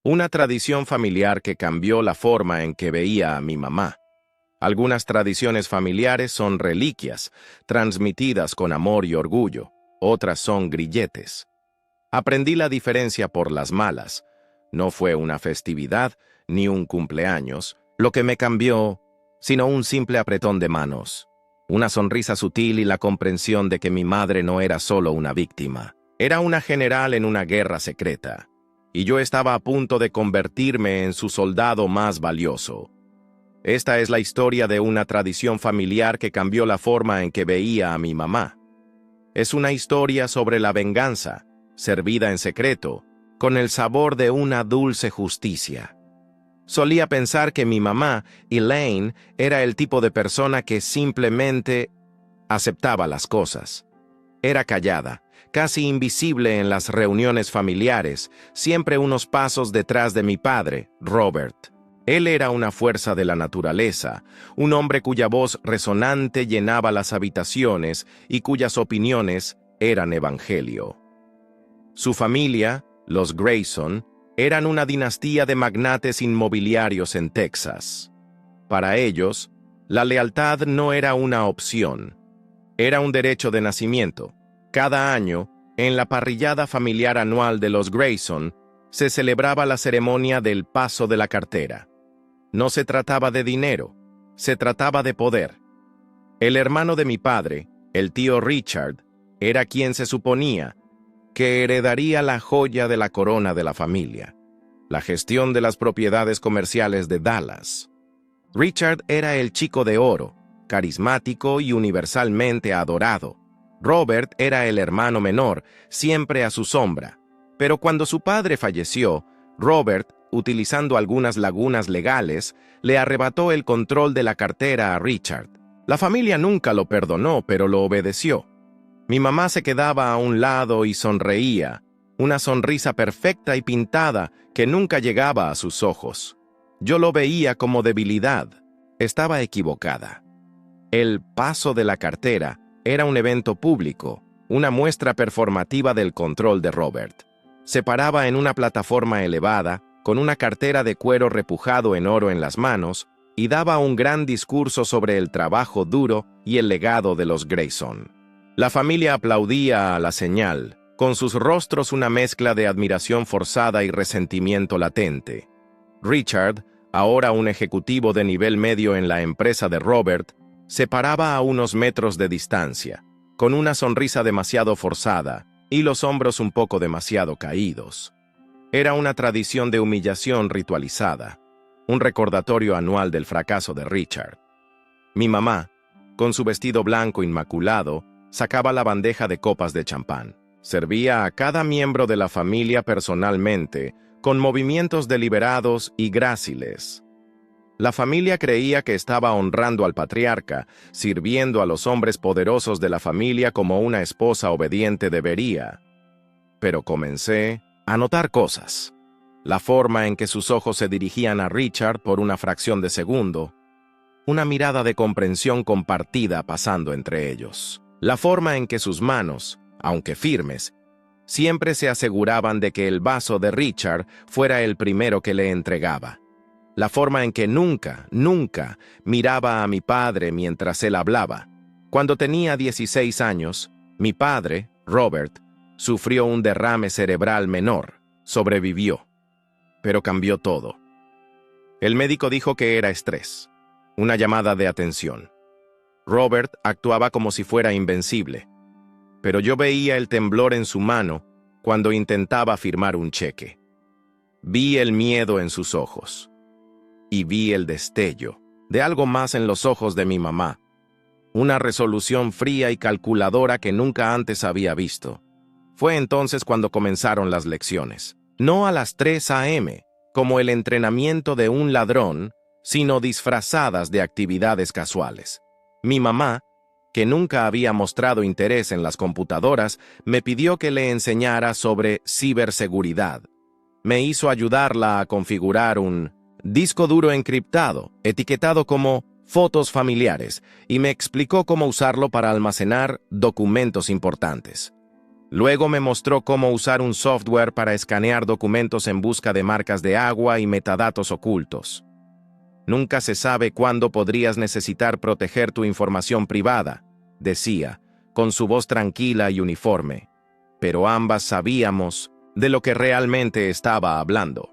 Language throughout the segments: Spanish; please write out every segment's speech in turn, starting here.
Una tradición familiar que cambió la forma en que veía a mi mamá. Algunas tradiciones familiares son reliquias, transmitidas con amor y orgullo. Otras son grilletes. Aprendí la diferencia por las malas. No fue una festividad ni un cumpleaños lo que me cambió, sino un simple apretón de manos, una sonrisa sutil y la comprensión de que mi madre no era solo una víctima. Era una general en una guerra secreta, y yo estaba a punto de convertirme en su soldado más valioso. Esta es la historia de una tradición familiar que cambió la forma en que veía a mi mamá. Es una historia sobre la venganza, servida en secreto, con el sabor de una dulce justicia. Solía pensar que mi mamá, Elaine, era el tipo de persona que simplemente aceptaba las cosas. Era callada, casi invisible en las reuniones familiares, siempre unos pasos detrás de mi padre, Robert. Él era una fuerza de la naturaleza, un hombre cuya voz resonante llenaba las habitaciones y cuyas opiniones eran evangelio. Su familia, los Grayson, eran una dinastía de magnates inmobiliarios en Texas. Para ellos, la lealtad no era una opción, era un derecho de nacimiento. Cada año, en la parrillada familiar anual de los Grayson, se celebraba la ceremonia del paso de la cartera. No se trataba de dinero, se trataba de poder. El hermano de mi padre, el tío Richard, era quien se suponía que heredaría la joya de la corona de la familia, la gestión de las propiedades comerciales de Dallas. Richard era el chico de oro, carismático y universalmente adorado. Robert era el hermano menor, siempre a su sombra. Pero cuando su padre falleció, Robert, utilizando algunas lagunas legales, le arrebató el control de la cartera a Richard. La familia nunca lo perdonó, pero lo obedeció. Mi mamá se quedaba a un lado y sonreía, una sonrisa perfecta y pintada que nunca llegaba a sus ojos. Yo lo veía como debilidad. Estaba equivocada. El paso de la cartera era un evento público, una muestra performativa del control de Robert. Se paraba en una plataforma elevada, con una cartera de cuero repujado en oro en las manos, y daba un gran discurso sobre el trabajo duro y el legado de los Grayson. La familia aplaudía a la señal, con sus rostros una mezcla de admiración forzada y resentimiento latente. Richard, ahora un ejecutivo de nivel medio en la empresa de Robert, se paraba a unos metros de distancia, con una sonrisa demasiado forzada y los hombros un poco demasiado caídos. Era una tradición de humillación ritualizada, un recordatorio anual del fracaso de Richard. Mi mamá, con su vestido blanco inmaculado, sacaba la bandeja de copas de champán. Servía a cada miembro de la familia personalmente, con movimientos deliberados y gráciles. La familia creía que estaba honrando al patriarca, sirviendo a los hombres poderosos de la familia como una esposa obediente debería. Pero comencé a notar cosas. La forma en que sus ojos se dirigían a Richard por una fracción de segundo, una mirada de comprensión compartida pasando entre ellos. La forma en que sus manos, aunque firmes, siempre se aseguraban de que el vaso de Richard fuera el primero que le entregaba. La forma en que nunca miraba a mi padre mientras él hablaba. Cuando tenía 16 años, mi padre, Robert, sufrió un derrame cerebral menor. Sobrevivió. Pero cambió todo. El médico dijo que era estrés, una llamada de atención. Robert actuaba como si fuera invencible, pero yo veía el temblor en su mano cuando intentaba firmar un cheque. Vi el miedo en sus ojos, y vi el destello de algo más en los ojos de mi mamá, una resolución fría y calculadora que nunca antes había visto. Fue entonces cuando comenzaron las lecciones, no a las 3 a.m., como el entrenamiento de un ladrón, sino disfrazadas de actividades casuales. Mi mamá, que nunca había mostrado interés en las computadoras, me pidió que le enseñara sobre ciberseguridad. Me hizo ayudarla a configurar un disco duro encriptado, etiquetado como fotos familiares, y me explicó cómo usarlo para almacenar documentos importantes. Luego me mostró cómo usar un software para escanear documentos en busca de marcas de agua y metadatos ocultos. Nunca se sabe cuándo podrías necesitar proteger tu información privada, decía, con su voz tranquila y uniforme. Pero ambas sabíamos de lo que realmente estaba hablando.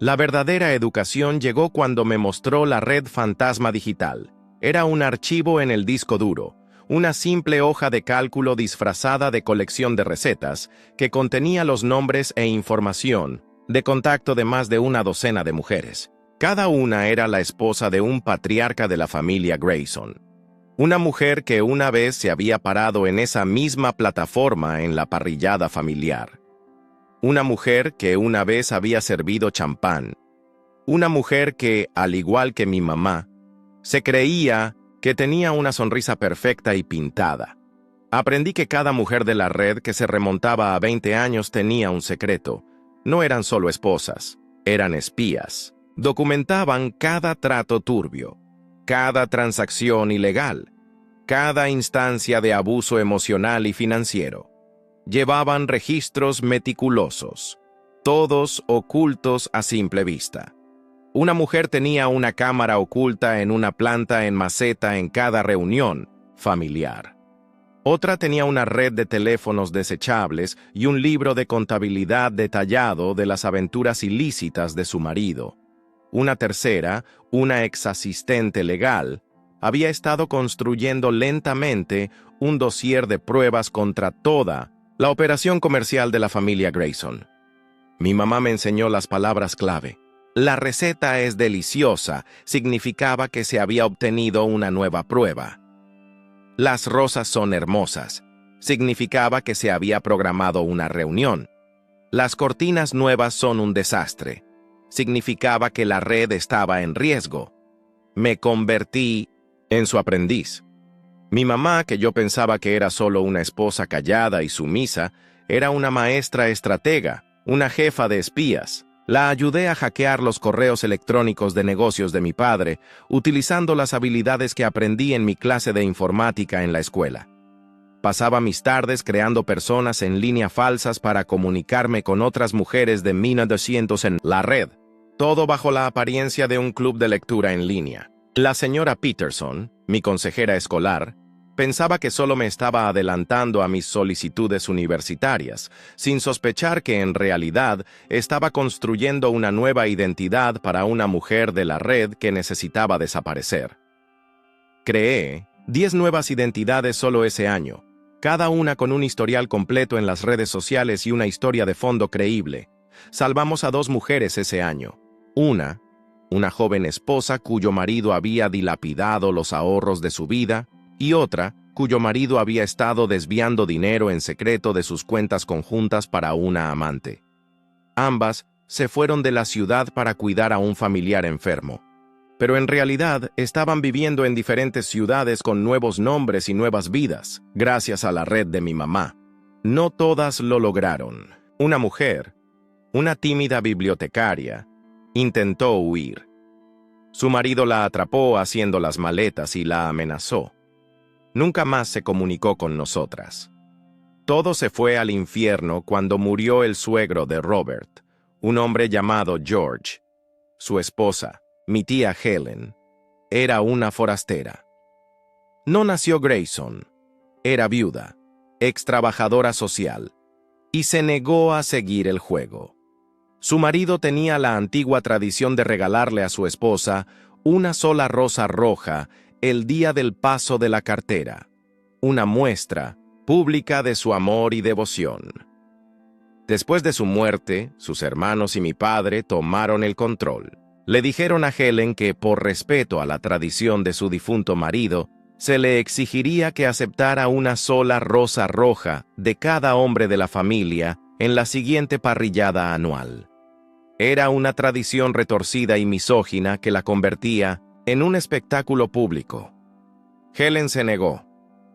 La verdadera educación llegó cuando me mostró la red fantasma digital. Era un archivo en el disco duro, una simple hoja de cálculo disfrazada de colección de recetas que contenía los nombres e información de contacto de más de una docena de mujeres. Cada una era la esposa de un patriarca de la familia Grayson. Una mujer que una vez se había parado en esa misma plataforma en la parrillada familiar. Una mujer que una vez había servido champán. Una mujer que, al igual que mi mamá, se creía que tenía una sonrisa perfecta y pintada. Aprendí que cada mujer de la red que se remontaba a 20 años tenía un secreto. No eran solo esposas, eran espías. Documentaban cada trato turbio, cada transacción ilegal, cada instancia de abuso emocional y financiero. Llevaban registros meticulosos, todos ocultos a simple vista. Una mujer tenía una cámara oculta en una planta en maceta en cada reunión familiar. Otra tenía una red de teléfonos desechables y un libro de contabilidad detallado de las aventuras ilícitas de su marido. Una tercera, una exasistente legal, había estado construyendo lentamente un dossier de pruebas contra toda la operación comercial de la familia Grayson. Mi mamá me enseñó las palabras clave. La receta es deliciosa, significaba que se había obtenido una nueva prueba. Las rosas son hermosas, significaba que se había programado una reunión. Las cortinas nuevas son un desastre, significaba que la red estaba en riesgo. Me convertí en su aprendiz. Mi mamá, que yo pensaba que era solo una esposa callada y sumisa, era una maestra estratega, una jefa de espías. La ayudé a hackear los correos electrónicos de negocios de mi padre, utilizando las habilidades que aprendí en mi clase de informática en la escuela. Pasaba mis tardes creando personas en línea falsas para comunicarme con otras mujeres de 1200 en la red, todo bajo la apariencia de un club de lectura en línea. La señora Peterson, mi consejera escolar, pensaba que solo me estaba adelantando a mis solicitudes universitarias, sin sospechar que en realidad estaba construyendo una nueva identidad para una mujer de la red que necesitaba desaparecer. Creé 10 nuevas identidades solo ese año, cada una con un historial completo en las redes sociales y una historia de fondo creíble. Salvamos a 2 mujeres ese año. Una joven esposa cuyo marido había dilapidado los ahorros de su vida, y otra, cuyo marido había estado desviando dinero en secreto de sus cuentas conjuntas para una amante. Ambas se fueron de la ciudad para cuidar a un familiar enfermo, pero en realidad estaban viviendo en diferentes ciudades con nuevos nombres y nuevas vidas, gracias a la red de mi mamá. No todas lo lograron. Una mujer, una tímida bibliotecaria, intentó huir. Su marido la atrapó haciendo las maletas y la amenazó. Nunca más se comunicó con nosotras. Todo se fue al infierno cuando murió el suegro de Robert, un hombre llamado George. Su esposa, mi tía Helen, era una forastera. No nació Grayson, era viuda, ex trabajadora social, y se negó a seguir el juego. Su marido tenía la antigua tradición de regalarle a su esposa una sola rosa roja el día del paso de la cartera, una muestra pública de su amor y devoción. Después de su muerte, sus hermanos y mi padre tomaron el control. Le dijeron a Helen que, por respeto a la tradición de su difunto marido, se le exigiría que aceptara una sola rosa roja de cada hombre de la familia en la siguiente parrillada anual. Era una tradición retorcida y misógina que la convertía en un espectáculo público. Helen se negó.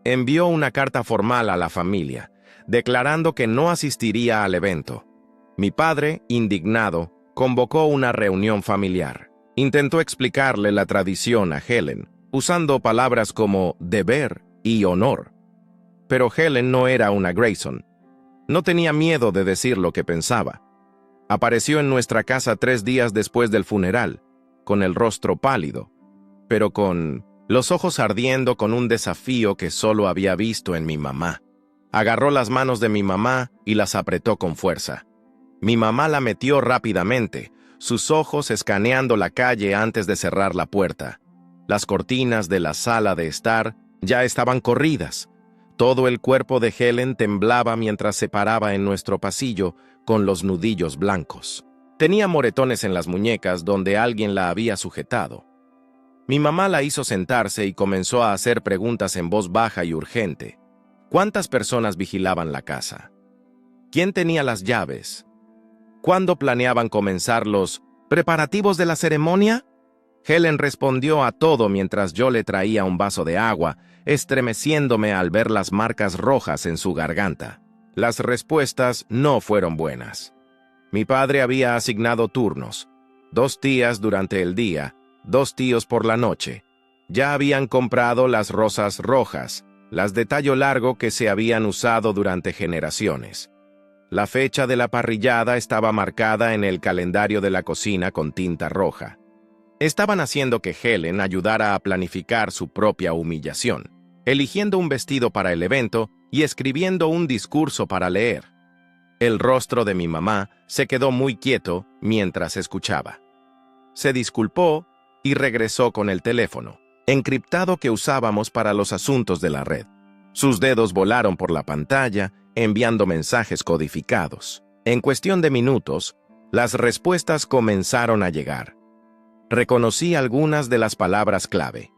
Envió una carta formal a la familia, declarando que no asistiría al evento. Mi padre, indignado, convocó una reunión familiar. Intentó explicarle la tradición a Helen, usando palabras como deber y honor. Pero Helen no era una Grayson, No tenía miedo de decir lo que pensaba. Apareció en nuestra casa 3 días después del funeral, con el rostro pálido, pero con los ojos ardiendo con un desafío que solo había visto en mi mamá. Agarró las manos de mi mamá y las apretó con fuerza. Mi mamá la metió rápidamente, sus ojos escaneando la calle antes de cerrar la puerta. Las cortinas de la sala de estar ya estaban corridas. Todo el cuerpo de Helen temblaba mientras se paraba en nuestro pasillo con los nudillos blancos. Tenía moretones en las muñecas donde alguien la había sujetado. Mi mamá la hizo sentarse y comenzó a hacer preguntas en voz baja y urgente. ¿Cuántas personas vigilaban la casa? ¿Quién tenía las llaves? ¿Cuándo planeaban comenzar los preparativos de la ceremonia? Helen respondió a todo mientras yo le traía un vaso de agua, estremeciéndome al ver las marcas rojas en su garganta. Las respuestas no fueron buenas. Mi padre había asignado turnos, 2 tías durante el día, 2 tíos por la noche. Ya habían comprado las rosas rojas, las de tallo largo que se habían usado durante generaciones. La fecha de la parrillada estaba marcada en el calendario de la cocina con tinta roja. Estaban haciendo que Helen ayudara a planificar su propia humillación, eligiendo un vestido para el evento y escribiendo un discurso para leer. El rostro de mi mamá se quedó muy quieto mientras escuchaba. Se disculpó y regresó con el teléfono, encriptado que usábamos para los asuntos de la red. Sus dedos volaron por la pantalla, enviando mensajes codificados. En cuestión de minutos, las respuestas comenzaron a llegar. Reconocí algunas de las palabras clave.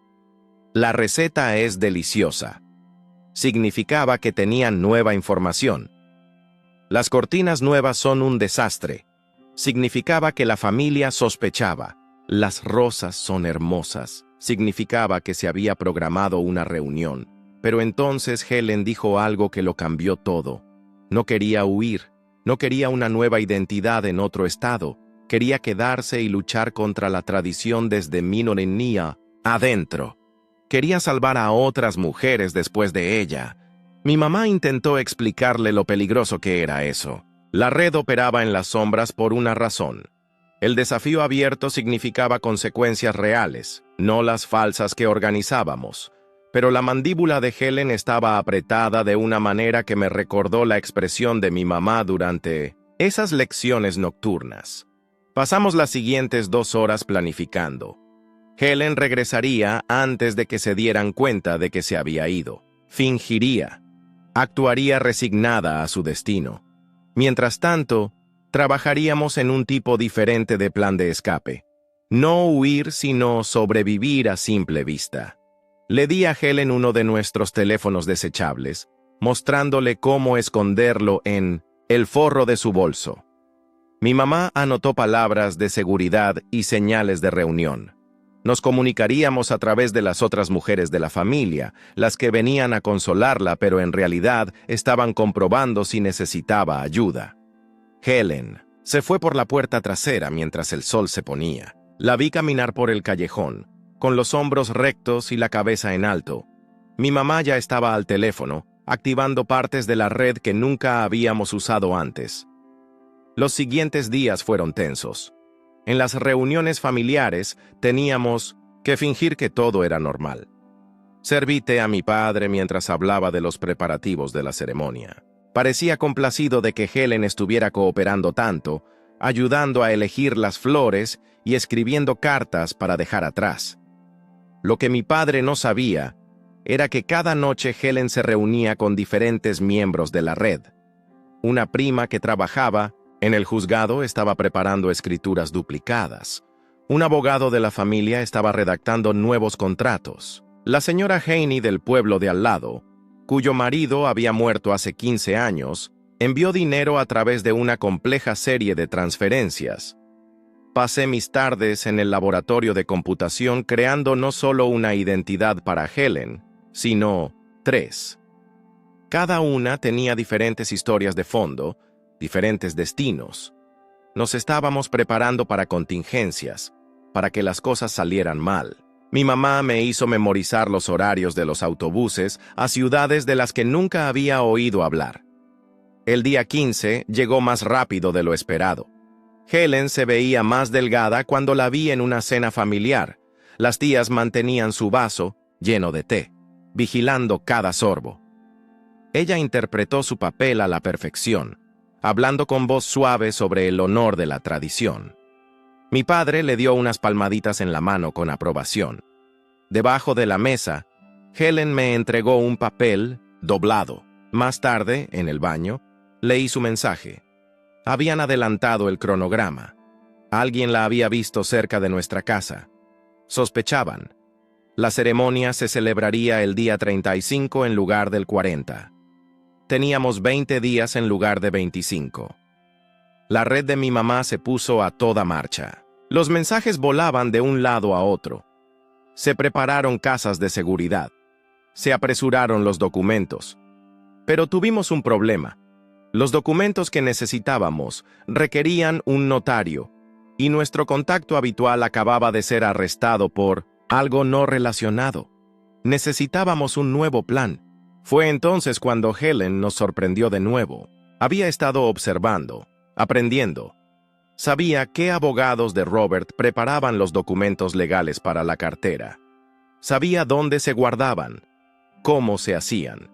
La receta es deliciosa. Significaba que tenían nueva información. Las cortinas nuevas son un desastre. Significaba que la familia sospechaba. Las rosas son hermosas. Significaba que se había programado una reunión. Pero entonces Helen dijo algo que lo cambió todo. No quería huir. No quería una nueva identidad en otro estado. Quería quedarse y luchar contra la tradición desde minorenía adentro. Quería salvar a otras mujeres después de ella. Mi mamá intentó explicarle lo peligroso que era eso. La red operaba en las sombras por una razón. El desafío abierto significaba consecuencias reales, no las falsas que organizábamos. Pero la mandíbula de Helen estaba apretada de una manera que me recordó la expresión de mi mamá durante esas lecciones nocturnas. Pasamos las siguientes 2 horas planificando. Helen regresaría antes de que se dieran cuenta de que se había ido. Fingiría. Actuaría resignada a su destino. Mientras tanto, trabajaríamos en un tipo diferente de plan de escape. No huir, sino sobrevivir a simple vista. Le di a Helen uno de nuestros teléfonos desechables, mostrándole cómo esconderlo en el forro de su bolso. Mi mamá anotó palabras de seguridad y señales de reunión. Nos comunicaríamos a través de las otras mujeres de la familia, las que venían a consolarla, pero en realidad estaban comprobando si necesitaba ayuda. Helen se fue por la puerta trasera mientras el sol se ponía. La vi caminar por el callejón, con los hombros rectos y la cabeza en alto. Mi mamá ya estaba al teléfono, activando partes de la red que nunca habíamos usado antes. Los siguientes días fueron tensos. En las reuniones familiares teníamos que fingir que todo era normal. Serví té a mi padre mientras hablaba de los preparativos de la ceremonia. Parecía complacido de que Helen estuviera cooperando tanto, ayudando a elegir las flores y escribiendo cartas para dejar atrás. Lo que mi padre no sabía era que cada noche Helen se reunía con diferentes miembros de la red. Una prima que trabajaba en el juzgado estaba preparando escrituras duplicadas. Un abogado de la familia estaba redactando nuevos contratos. La señora Haney del pueblo de al lado, cuyo marido había muerto hace 15 años, envió dinero a través de una compleja serie de transferencias. Pasé mis tardes en el laboratorio de computación creando no solo una identidad para Helen, sino 3. Cada una tenía diferentes historias de fondo, diferentes destinos. Nos estábamos preparando para contingencias, para que las cosas salieran mal. Mi mamá me hizo memorizar los horarios de los autobuses a ciudades de las que nunca había oído hablar. El día 15 llegó más rápido de lo esperado. Helen se veía más delgada cuando la vi en una cena familiar. Las tías mantenían su vaso, lleno de té, vigilando cada sorbo. Ella interpretó su papel a la perfección, hablando con voz suave sobre el honor de la tradición. Mi padre le dio unas palmaditas en la mano con aprobación. Debajo de la mesa, Helen me entregó un papel doblado. Más tarde, en el baño, leí su mensaje. Habían adelantado el cronograma. Alguien la había visto cerca de nuestra casa. Sospechaban. La ceremonia se celebraría el día 35 en lugar del 40. Teníamos 20 días en lugar de 25. La red de mi mamá se puso a toda marcha. Los mensajes volaban de un lado a otro. Se prepararon casas de seguridad. Se apresuraron los documentos. Pero tuvimos un problema. Los documentos que necesitábamos requerían un notario, y nuestro contacto habitual acababa de ser arrestado por algo no relacionado. Necesitábamos un nuevo plan. Fue entonces cuando Helen nos sorprendió de nuevo. Había estado observando, aprendiendo. Sabía qué abogados de Robert preparaban los documentos legales para la cartera. Sabía dónde se guardaban, cómo se hacían.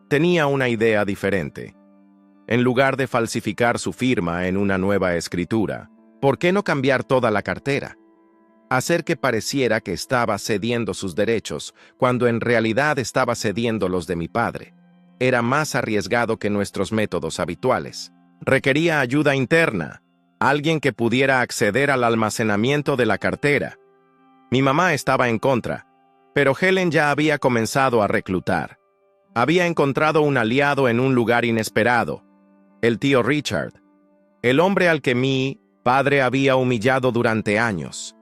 Tenía una idea diferente. En lugar de falsificar su firma en una nueva escritura, ¿por qué no cambiar toda la cartera? Hacer que pareciera que estaba cediendo sus derechos, cuando en realidad estaba cediendo los de mi padre. Era más arriesgado que nuestros métodos habituales. Requería ayuda interna, alguien que pudiera acceder al almacenamiento de la cartera. Mi mamá estaba en contra, pero Helen ya había comenzado a reclutar. Había encontrado un aliado en un lugar inesperado, el tío Richard, el hombre al que mi padre había humillado durante años.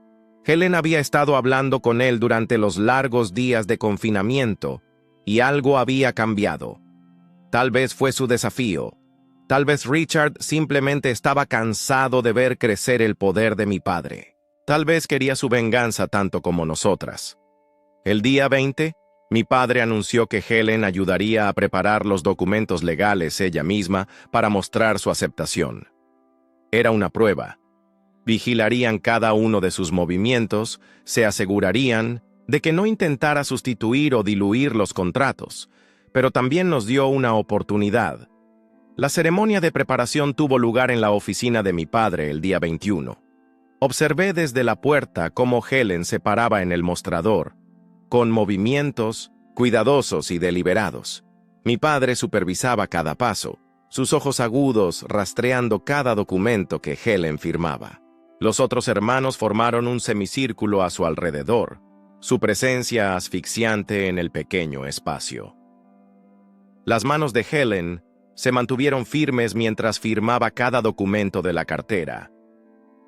Helen había estado hablando con él durante los largos días de confinamiento, y algo había cambiado. Tal vez fue su desafío. Tal vez Richard simplemente estaba cansado de ver crecer el poder de mi padre. Tal vez quería su venganza tanto como nosotras. El día 20, mi padre anunció que Helen ayudaría a preparar los documentos legales ella misma para mostrar su aceptación. Era una prueba. Vigilarían cada uno de sus movimientos, se asegurarían de que no intentara sustituir o diluir los contratos, pero también nos dio una oportunidad. La ceremonia de preparación tuvo lugar en la oficina de mi padre el día 21. Observé desde la puerta cómo Helen se paraba en el mostrador, con movimientos cuidadosos y deliberados. Mi padre supervisaba cada paso, sus ojos agudos rastreando cada documento que Helen firmaba. Los otros hermanos formaron un semicírculo a su alrededor, su presencia asfixiante en el pequeño espacio. Las manos de Helen se mantuvieron firmes mientras firmaba cada documento de la cartera.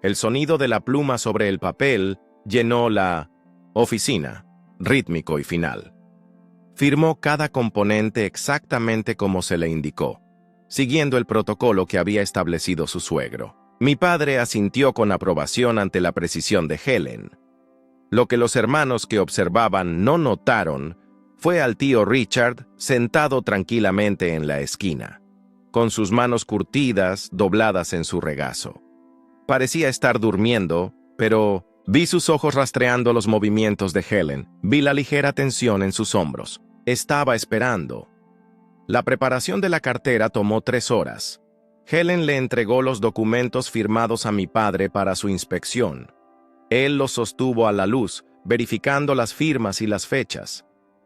El sonido de la pluma sobre el papel llenó la oficina, rítmico y final. Firmó cada componente exactamente como se le indicó, siguiendo el protocolo que había establecido su suegro. Mi padre asintió con aprobación ante la precisión de Helen. Lo que los hermanos que observaban no notaron fue al tío Richard sentado tranquilamente en la esquina, con sus manos curtidas dobladas en su regazo. Parecía estar durmiendo, pero vi sus ojos rastreando los movimientos de Helen, vi la ligera tensión en sus hombros. Estaba esperando. La preparación de la cartera tomó 3 horas. Helen le entregó los documentos firmados a mi padre para su inspección. Él los sostuvo a la luz, verificando las firmas y las fechas.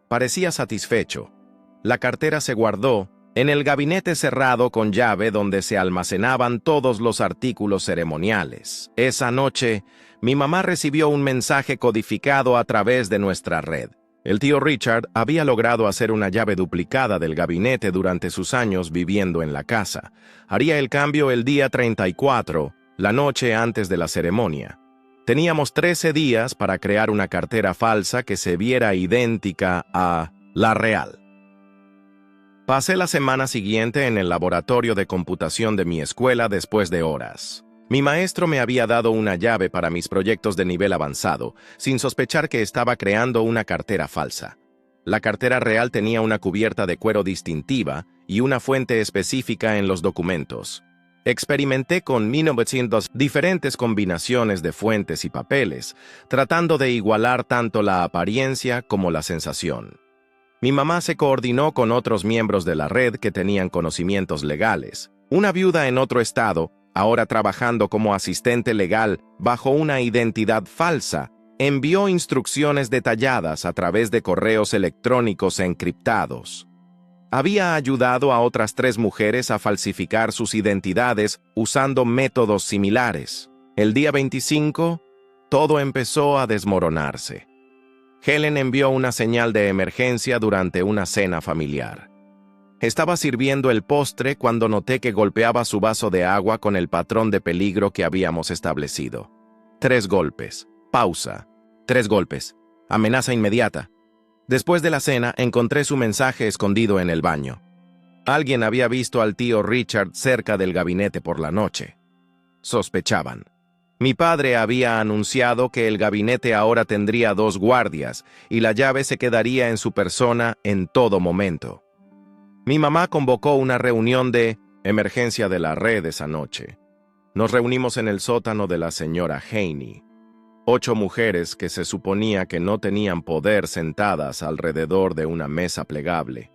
Parecía satisfecho. La cartera se guardó en el gabinete cerrado con llave donde se almacenaban todos los artículos ceremoniales. Esa noche, mi mamá recibió un mensaje codificado a través de nuestra red. El tío Richard había logrado hacer una llave duplicada del gabinete durante sus años viviendo en la casa. Haría el cambio el día 34, la noche antes de la ceremonia. Teníamos 13 días para crear una cartera falsa que se viera idéntica a la real. Pasé la semana siguiente en el laboratorio de computación de mi escuela después de horas. Mi maestro me había dado una llave para mis proyectos de nivel avanzado, sin sospechar que estaba creando una cartera falsa. La cartera real tenía una cubierta de cuero distintiva y una fuente específica en los documentos. Experimenté con 1900 diferentes combinaciones de fuentes y papeles, tratando de igualar tanto la apariencia como la sensación. Mi mamá se coordinó con otros miembros de la red que tenían conocimientos legales. Una viuda en otro estado, ahora trabajando como asistente legal bajo una identidad falsa, envió instrucciones detalladas a través de correos electrónicos encriptados. Había ayudado a otras 3 mujeres a falsificar sus identidades usando métodos similares. El día 25, todo empezó a desmoronarse. Helen envió una señal de emergencia durante una cena familiar. Estaba sirviendo el postre cuando noté que golpeaba su vaso de agua con el patrón de peligro que habíamos establecido. 3 golpes. Pausa. 3 golpes. Amenaza inmediata. Después de la cena, encontré su mensaje escondido en el baño. Alguien había visto al tío Richard cerca del gabinete por la noche. Sospechaban. Mi padre había anunciado que el gabinete ahora tendría 2 guardias y la llave se quedaría en su persona en todo momento. Mi mamá convocó una reunión de emergencia de la red esa noche. Nos reunimos en el sótano de la señora Haney. 8 mujeres que se suponía que no tenían poder sentadas alrededor de una mesa plegable.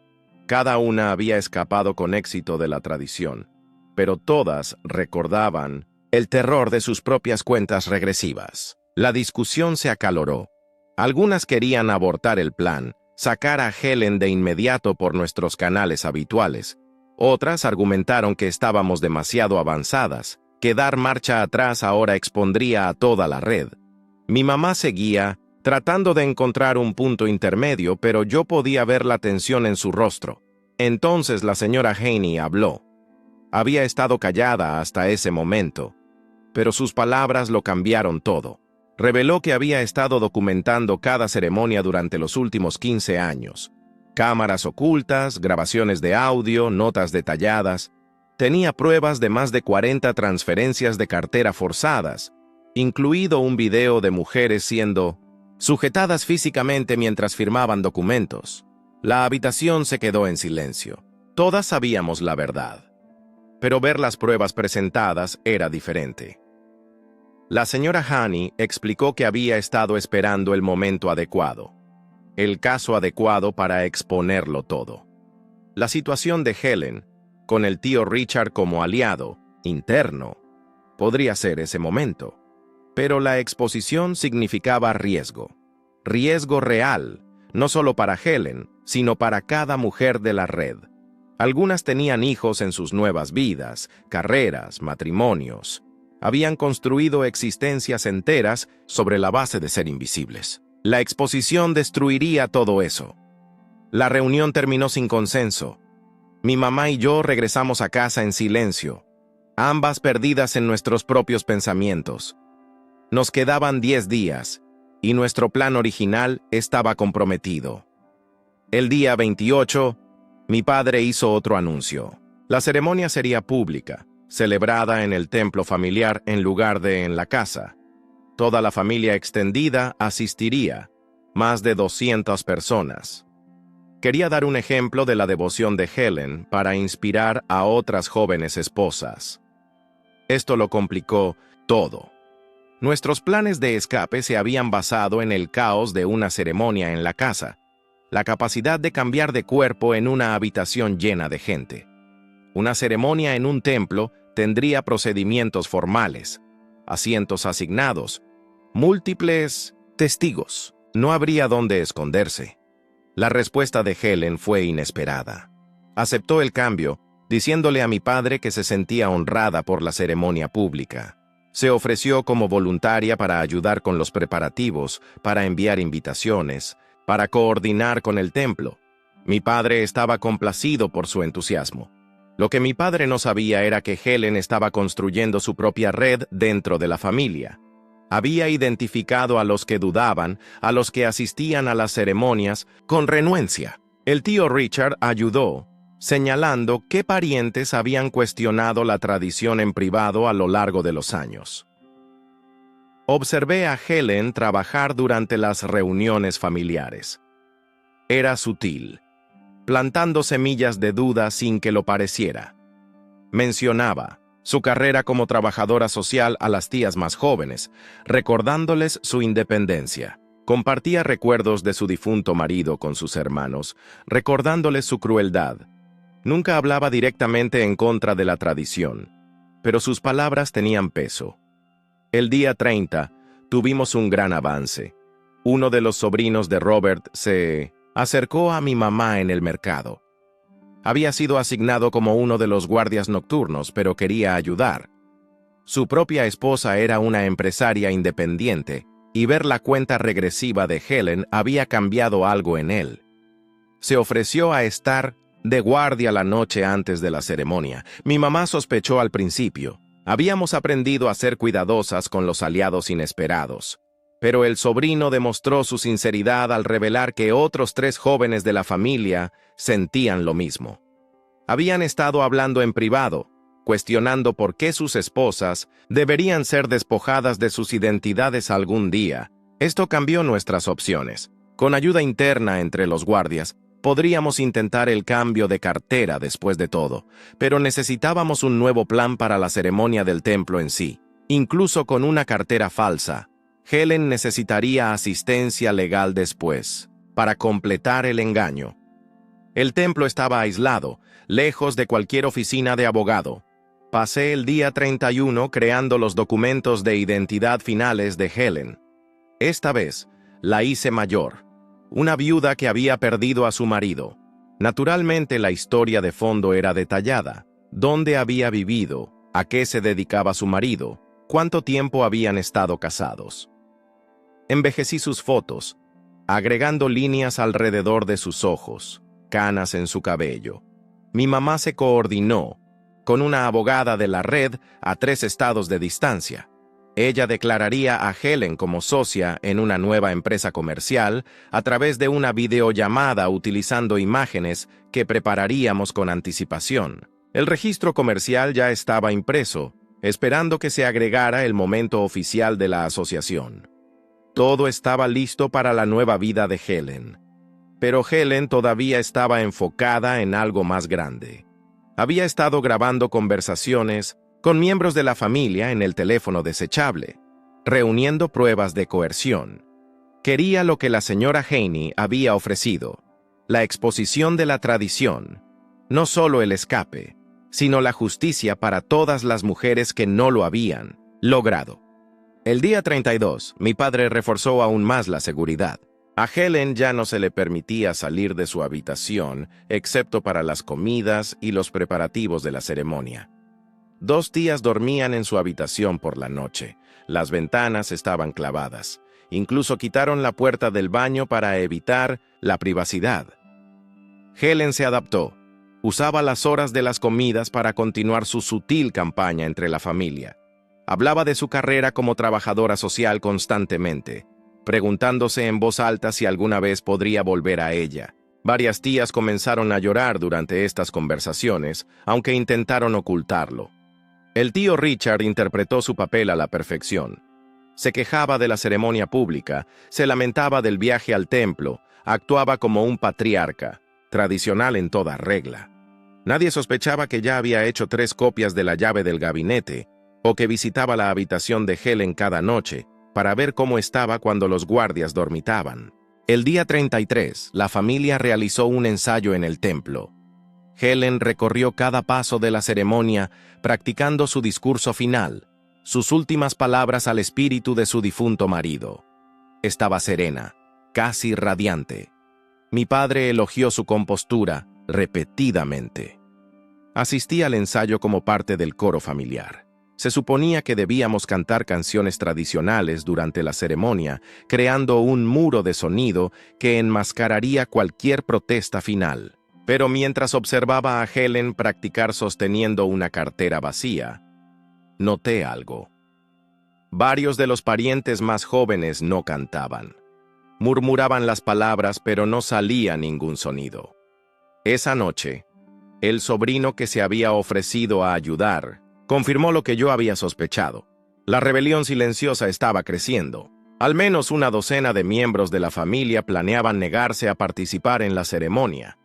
Cada una había escapado con éxito de la tradición, pero todas recordaban el terror de sus propias cuentas regresivas. La discusión se acaloró. Algunas querían abortar el plan, sacar a Helen de inmediato por nuestros canales habituales. Otras argumentaron que estábamos demasiado avanzadas, que dar marcha atrás ahora expondría a toda la red. Mi mamá seguía, tratando de encontrar un punto intermedio, pero yo podía ver la tensión en su rostro. Entonces la señora Haney habló. Había estado callada hasta ese momento, pero sus palabras lo cambiaron todo. Reveló que había estado documentando cada ceremonia durante los últimos 15 años. Cámaras ocultas, grabaciones de audio, notas detalladas. Tenía pruebas de más de 40 transferencias de cartera forzadas, incluido un video de mujeres siendo sujetadas físicamente mientras firmaban documentos. La habitación se quedó en silencio. Todas sabíamos la verdad, pero ver las pruebas presentadas era diferente. La señora Haney explicó que había estado esperando el momento adecuado, el caso adecuado para exponerlo todo. La situación de Helen, con el tío Richard como aliado interno, podría ser ese momento, pero la exposición significaba riesgo real, no solo para Helen, sino para cada mujer de la red. Algunas tenían hijos en sus nuevas vidas, carreras, matrimonios. Habían construido existencias enteras sobre la base de ser invisibles. La exposición destruiría todo eso. La reunión terminó sin consenso. Mi mamá y yo regresamos a casa en silencio, ambas perdidas en nuestros propios pensamientos. Nos quedaban 10 días, y nuestro plan original estaba comprometido. El día 28, mi padre hizo otro anuncio. La ceremonia sería pública, celebrada en el templo familiar en lugar de en la casa. Toda la familia extendida asistiría, más de 200 personas. Quería dar un ejemplo de la devoción de Helen para inspirar a otras jóvenes esposas. Esto lo complicó todo. Nuestros planes de escape se habían basado en el caos de una ceremonia en la casa, la capacidad de cambiar de cuerpo en una habitación llena de gente. Una ceremonia en un templo tendría procedimientos formales, asientos asignados, múltiples testigos. No habría dónde esconderse. La respuesta de Helen fue inesperada. Aceptó el cambio, diciéndole a mi padre que se sentía honrada por la ceremonia pública. Se ofreció como voluntaria para ayudar con los preparativos, para enviar invitaciones, para coordinar con el templo. Mi padre estaba complacido por su entusiasmo. Lo que mi padre no sabía era que Helen estaba construyendo su propia red dentro de la familia. Había identificado a los que dudaban, a los que asistían a las ceremonias, con renuencia. El tío Richard ayudó, señalando qué parientes habían cuestionado la tradición en privado a lo largo de los años. Observé a Helen trabajar durante las reuniones familiares. Era sutil, plantando semillas de duda sin que lo pareciera. Mencionaba su carrera como trabajadora social a las tías más jóvenes, recordándoles su independencia. Compartía recuerdos de su difunto marido con sus hermanos, recordándoles su crueldad. Nunca hablaba directamente en contra de la tradición, pero sus palabras tenían peso. El día 30, tuvimos un gran avance. Uno de los sobrinos de Robert se acercó a mi mamá en el mercado. Había sido asignado como uno de los guardias nocturnos, pero quería ayudar. Su propia esposa era una empresaria independiente, y ver la cuenta regresiva de Helen había cambiado algo en él. Se ofreció a estar de guardia la noche antes de la ceremonia. Mi mamá sospechó al principio. Habíamos aprendido a ser cuidadosas con los aliados inesperados. Pero el sobrino demostró su sinceridad al revelar que otros 3 jóvenes de la familia sentían lo mismo. Habían estado hablando en privado, cuestionando por qué sus esposas deberían ser despojadas de sus identidades algún día. Esto cambió nuestras opciones. Con ayuda interna entre los guardias, podríamos intentar el cambio de cartera después de todo, pero necesitábamos un nuevo plan para la ceremonia del templo en sí. Incluso con una cartera falsa, Helen necesitaría asistencia legal después, para completar el engaño. El templo estaba aislado, lejos de cualquier oficina de abogado. Pasé el día 31 creando los documentos de identidad finales de Helen. Esta vez, la hice mayor, una viuda que había perdido a su marido. Naturalmente, la historia de fondo era detallada: dónde había vivido, a qué se dedicaba su marido, cuánto tiempo habían estado casados. Envejecí sus fotos, agregando líneas alrededor de sus ojos, canas en su cabello. Mi mamá se coordinó con una abogada de la red a 3 estados de distancia. Ella declararía a Helen como socia en una nueva empresa comercial a través de una videollamada utilizando imágenes que prepararíamos con anticipación. El registro comercial ya estaba impreso, esperando que se agregara el momento oficial de la asociación. Todo estaba listo para la nueva vida de Helen. Pero Helen todavía estaba enfocada en algo más grande. Había estado grabando conversaciones con miembros de la familia en el teléfono desechable, reuniendo pruebas de coerción. Quería lo que la señora Haney había ofrecido: la exposición de la tradición, no solo el escape, sino la justicia para todas las mujeres que no lo habían logrado. El día 32, mi padre reforzó aún más la seguridad. A Helen ya no se le permitía salir de su habitación, excepto para las comidas y los preparativos de la ceremonia. 2 tías dormían en su habitación por la noche. Las ventanas estaban clavadas. Incluso quitaron la puerta del baño para evitar la privacidad. Helen se adaptó. Usaba las horas de las comidas para continuar su sutil campaña entre la familia. Hablaba de su carrera como trabajadora social constantemente, preguntándose en voz alta si alguna vez podría volver a ella. Varias tías comenzaron a llorar durante estas conversaciones, aunque intentaron ocultarlo. El tío Richard interpretó su papel a la perfección. Se quejaba de la ceremonia pública, se lamentaba del viaje al templo, actuaba como un patriarca, tradicional en toda regla. Nadie sospechaba que ya había hecho 3 copias de la llave del gabinete, o que visitaba la habitación de Helen cada noche, para ver cómo estaba cuando los guardias dormitaban. El día 33, la familia realizó un ensayo en el templo. Helen recorrió cada paso de la ceremonia, practicando su discurso final, sus últimas palabras al espíritu de su difunto marido. Estaba serena, casi radiante. Mi padre elogió su compostura repetidamente. Asistí al ensayo como parte del coro familiar. Se suponía que debíamos cantar canciones tradicionales durante la ceremonia, creando un muro de sonido que enmascararía cualquier protesta final. Pero mientras observaba a Helen practicar sosteniendo una cartera vacía, noté algo. Varios de los parientes más jóvenes no cantaban. Murmuraban las palabras, pero no salía ningún sonido. Esa noche, el sobrino que se había ofrecido a ayudar confirmó lo que yo había sospechado. La rebelión silenciosa estaba creciendo. Al menos una docena de miembros de la familia planeaban negarse a participar en la ceremonia.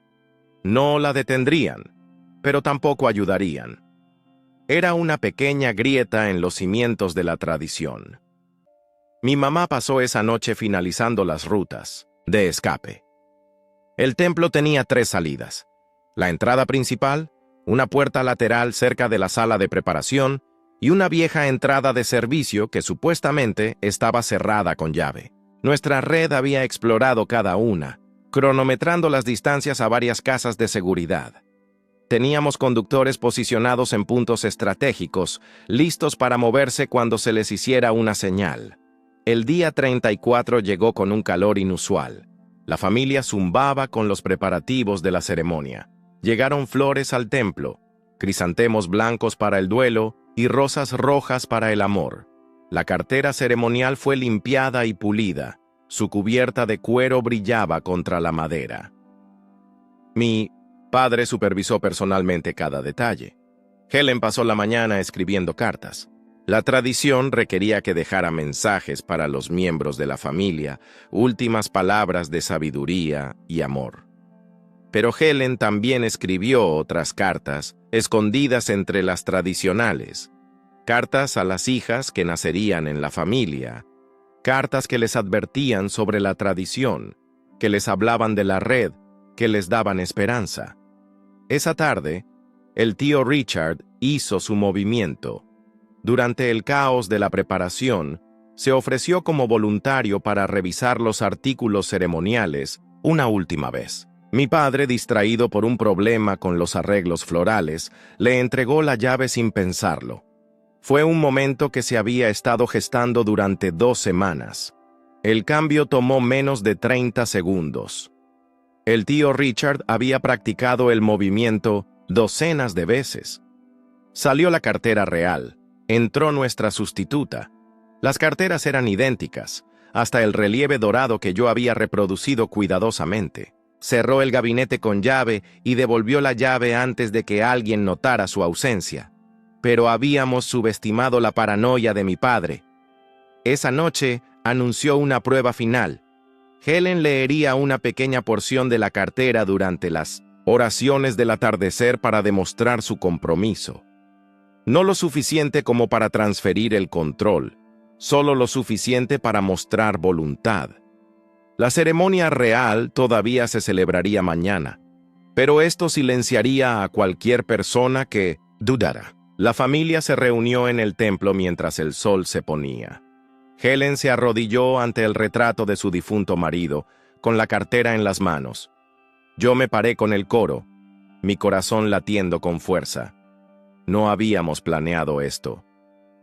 No la detendrían, pero tampoco ayudarían. Era una pequeña grieta en los cimientos de la tradición. Mi mamá pasó esa noche finalizando las rutas de escape. El templo tenía 3 salidas: la entrada principal, una puerta lateral cerca de la sala de preparación y una vieja entrada de servicio que supuestamente estaba cerrada con llave. Nuestra red había explorado cada una, cronometrando las distancias a varias casas de seguridad. Teníamos conductores posicionados en puntos estratégicos, listos para moverse cuando se les hiciera una señal. El día 34 llegó con un calor inusual. La familia zumbaba con los preparativos de la ceremonia. Llegaron flores al templo, crisantemos blancos para el duelo y rosas rojas para el amor. La cartera ceremonial fue limpiada y pulida. Su cubierta de cuero brillaba contra la madera. Mi padre supervisó personalmente cada detalle. Helen pasó la mañana escribiendo cartas. La tradición requería que dejara mensajes para los miembros de la familia, últimas palabras de sabiduría y amor. Pero Helen también escribió otras cartas, escondidas entre las tradicionales. Cartas a las hijas que nacerían en la familia. Cartas que les advertían sobre la tradición, que les hablaban de la red, que les daban esperanza. Esa tarde, el tío Richard hizo su movimiento. Durante el caos de la preparación, se ofreció como voluntario para revisar los artículos ceremoniales una última vez. Mi padre, distraído por un problema con los arreglos florales, le entregó la llave sin pensarlo. Fue un momento que se había estado gestando durante 2 semanas. El cambio tomó menos de 30 segundos. El tío Richard había practicado el movimiento docenas de veces. Salió la cartera real. Entró nuestra sustituta. Las carteras eran idénticas, hasta el relieve dorado que yo había reproducido cuidadosamente. Cerró el gabinete con llave y devolvió la llave antes de que alguien notara su ausencia. Pero habíamos subestimado la paranoia de mi padre. Esa noche anunció una prueba final. Helen leería una pequeña porción de la cartera durante las oraciones del atardecer para demostrar su compromiso. No lo suficiente como para transferir el control, solo lo suficiente para mostrar voluntad. La ceremonia real todavía se celebraría mañana, pero esto silenciaría a cualquier persona que dudara. La familia se reunió en el templo mientras el sol se ponía. Helen se arrodilló ante el retrato de su difunto marido, con la cartera en las manos. Yo me paré con el coro, mi corazón latiendo con fuerza. No habíamos planeado esto.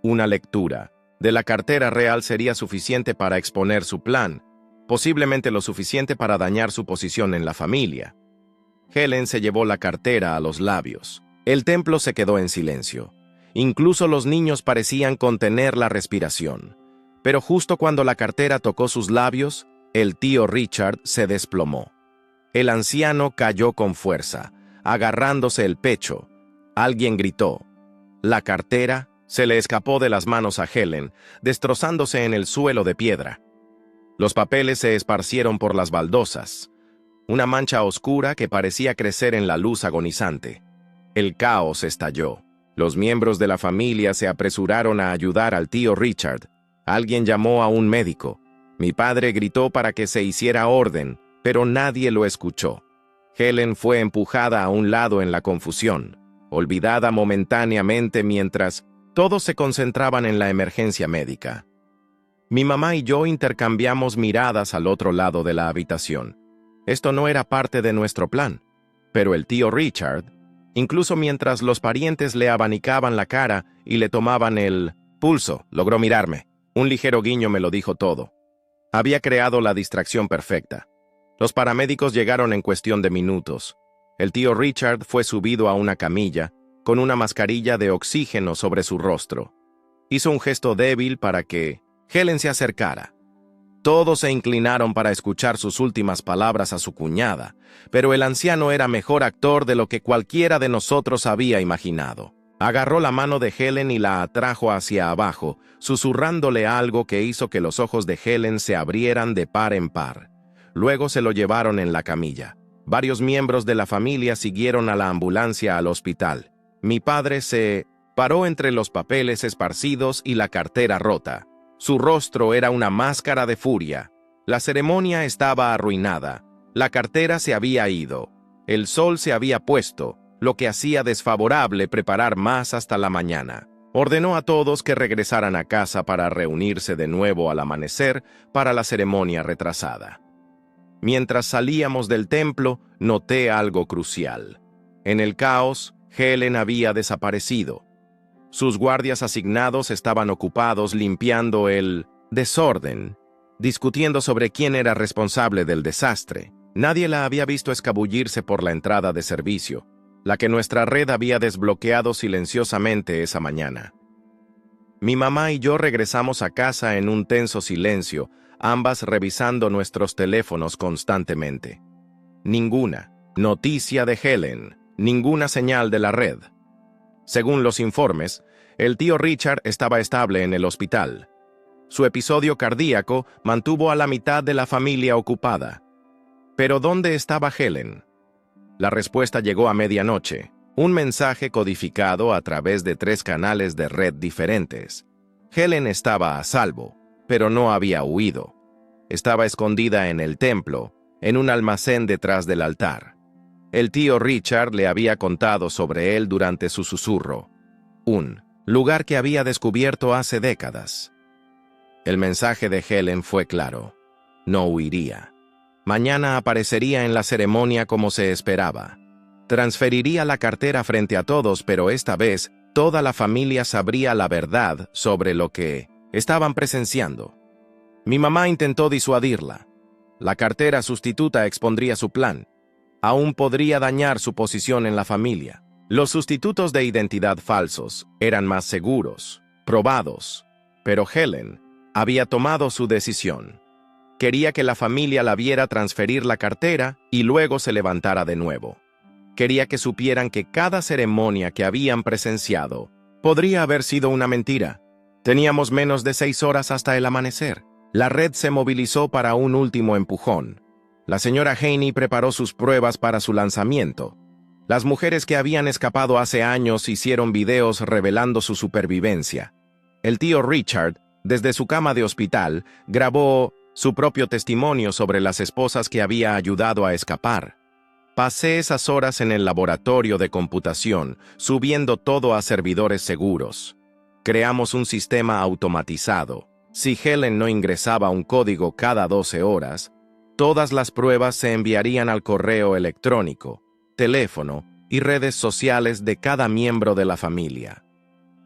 Una lectura de la cartera real sería suficiente para exponer su plan, posiblemente lo suficiente para dañar su posición en la familia. Helen se llevó la cartera a los labios. El templo se quedó en silencio. Incluso los niños parecían contener la respiración. Pero justo cuando la cartera tocó sus labios, el tío Richard se desplomó. El anciano cayó con fuerza, agarrándose el pecho. Alguien gritó. La cartera se le escapó de las manos a Helen, destrozándose en el suelo de piedra. Los papeles se esparcieron por las baldosas. Una mancha oscura que parecía crecer en la luz agonizante. El caos estalló. Los miembros de la familia se apresuraron a ayudar al tío Richard. Alguien llamó a un médico. Mi padre gritó para que se hiciera orden, pero nadie lo escuchó. Helen fue empujada a un lado en la confusión, olvidada momentáneamente mientras todos se concentraban en la emergencia médica. Mi mamá y yo intercambiamos miradas al otro lado de la habitación. Esto no era parte de nuestro plan, pero el tío Richard, incluso mientras los parientes le abanicaban la cara y le tomaban el pulso, logró mirarme. Un ligero guiño me lo dijo todo. Había creado la distracción perfecta. Los paramédicos llegaron en cuestión de minutos. El tío Richard fue subido a una camilla, con una mascarilla de oxígeno sobre su rostro. Hizo un gesto débil para que Helen se acercara. Todos se inclinaron para escuchar sus últimas palabras a su cuñada, pero el anciano era mejor actor de lo que cualquiera de nosotros había imaginado. Agarró la mano de Helen y la atrajo hacia abajo, susurrándole algo que hizo que los ojos de Helen se abrieran de par en par. Luego se lo llevaron en la camilla. Varios miembros de la familia siguieron a la ambulancia al hospital. Mi padre se paró entre los papeles esparcidos y la cartera rota. Su rostro era una máscara de furia. La ceremonia estaba arruinada. La cartera se había ido. El sol se había puesto, lo que hacía desfavorable preparar más hasta la mañana. Ordenó a todos que regresaran a casa para reunirse de nuevo al amanecer para la ceremonia retrasada. Mientras salíamos del templo, noté algo crucial. En el caos, Helen había desaparecido. Sus guardias asignados estaban ocupados limpiando el desorden, discutiendo sobre quién era responsable del desastre. Nadie la había visto escabullirse por la entrada de servicio, la que nuestra red había desbloqueado silenciosamente esa mañana. Mi mamá y yo regresamos a casa en un tenso silencio, ambas revisando nuestros teléfonos constantemente. Ninguna noticia de Helen, ninguna señal de la red. Según los informes, el tío Richard estaba estable en el hospital. Su episodio cardíaco mantuvo a la mitad de la familia ocupada. ¿Pero dónde estaba Helen? La respuesta llegó a medianoche, un mensaje codificado a través de 3 canales de red diferentes. Helen estaba a salvo, pero no había huido. Estaba escondida en el templo, en un almacén detrás del altar. El tío Richard le había contado sobre él durante su susurro. Un lugar que había descubierto hace décadas. El mensaje de Helen fue claro. No huiría. Mañana aparecería en la ceremonia como se esperaba. Transferiría la cartera frente a todos, pero esta vez toda la familia sabría la verdad sobre lo que estaban presenciando. Mi mamá intentó disuadirla. La cartera sustituta expondría su plan. Aún podría dañar su posición en la familia. Los sustitutos de identidad falsos eran más seguros, probados, pero Helen había tomado su decisión. Quería que la familia la viera transferir la cartera y luego se levantara de nuevo. Quería que supieran que cada ceremonia que habían presenciado podría haber sido una mentira. Teníamos menos de 6 horas hasta el amanecer. La red se movilizó para un último empujón. La señora Haney preparó sus pruebas para su lanzamiento. Las mujeres que habían escapado hace años hicieron videos revelando su supervivencia. El tío Richard, desde su cama de hospital, grabó su propio testimonio sobre las esposas que había ayudado a escapar. Pasé esas horas en el laboratorio de computación, subiendo todo a servidores seguros. Creamos un sistema automatizado. Si Helen no ingresaba un código cada 12 horas, todas las pruebas se enviarían al correo electrónico, teléfono y redes sociales de cada miembro de la familia.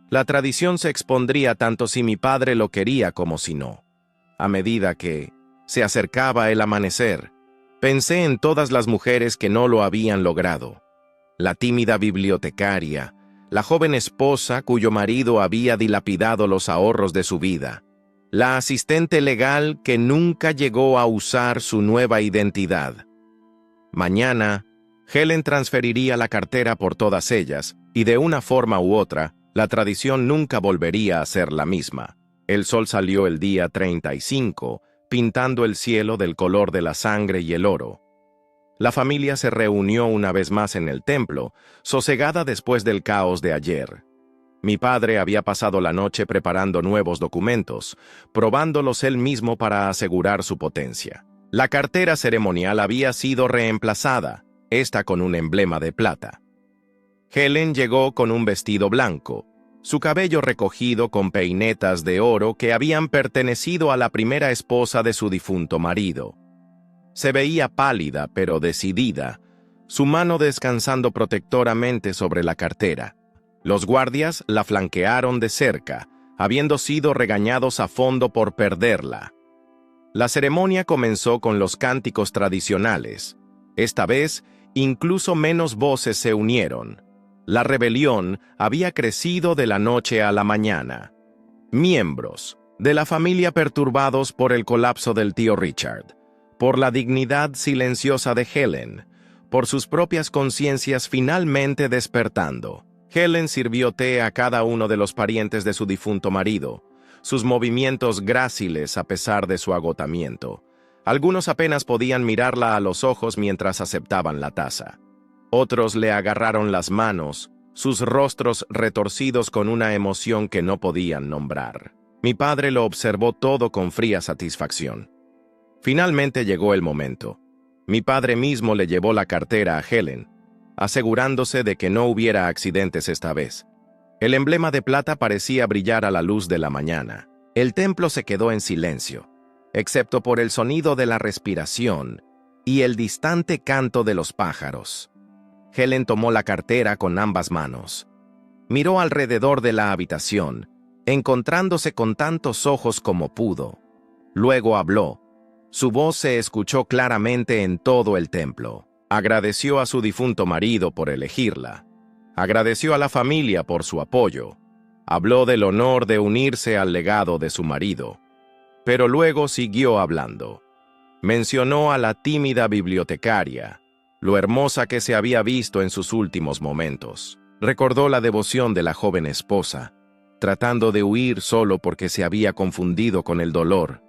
La tradición se expondría tanto si mi padre lo quería como si no. A medida que se acercaba el amanecer, pensé en todas las mujeres que no lo habían logrado. La tímida bibliotecaria, la joven esposa cuyo marido había dilapidado los ahorros de su vida, la asistente legal que nunca llegó a usar su nueva identidad. Mañana, Helen transferiría la cartera por todas ellas, y de una forma u otra, la tradición nunca volvería a ser la misma. El sol salió el día 35, pintando el cielo del color de la sangre y el oro. La familia se reunió una vez más en el templo, sosegada después del caos de ayer. Mi padre había pasado la noche preparando nuevos documentos, probándolos él mismo para asegurar su potencia. La cartera ceremonial había sido reemplazada, esta con un emblema de plata. Helen llegó con un vestido blanco, su cabello recogido con peinetas de oro que habían pertenecido a la primera esposa de su difunto marido. Se veía pálida pero decidida, su mano descansando protectoramente sobre la cartera. Los guardias la flanquearon de cerca, habiendo sido regañados a fondo por perderla. La ceremonia comenzó con los cánticos tradicionales. Esta vez, incluso menos voces se unieron. La rebelión había crecido de la noche a la mañana. Miembros de la familia perturbados por el colapso del tío Richard, por la dignidad silenciosa de Helen, por sus propias conciencias finalmente despertando. Helen sirvió té a cada uno de los parientes de su difunto marido, sus movimientos gráciles a pesar de su agotamiento. Algunos apenas podían mirarla a los ojos mientras aceptaban la taza. Otros le agarraron las manos, sus rostros retorcidos con una emoción que no podían nombrar. Mi padre lo observó todo con fría satisfacción. Finalmente llegó el momento. Mi padre mismo le llevó la cartera a Helen, asegurándose de que no hubiera accidentes esta vez. El emblema de plata parecía brillar a la luz de la mañana. El templo se quedó en silencio, excepto por el sonido de la respiración y el distante canto de los pájaros. Helen tomó la cartera con ambas manos. Miró alrededor de la habitación, encontrándose con tantos ojos como pudo. Luego habló. Su voz se escuchó claramente en todo el templo. Agradeció a su difunto marido por elegirla. Agradeció a la familia por su apoyo. Habló del honor de unirse al legado de su marido. Pero luego siguió hablando. Mencionó a la tímida bibliotecaria, lo hermosa que se había visto en sus últimos momentos. Recordó la devoción de la joven esposa, tratando de huir solo porque se había confundido con el dolor.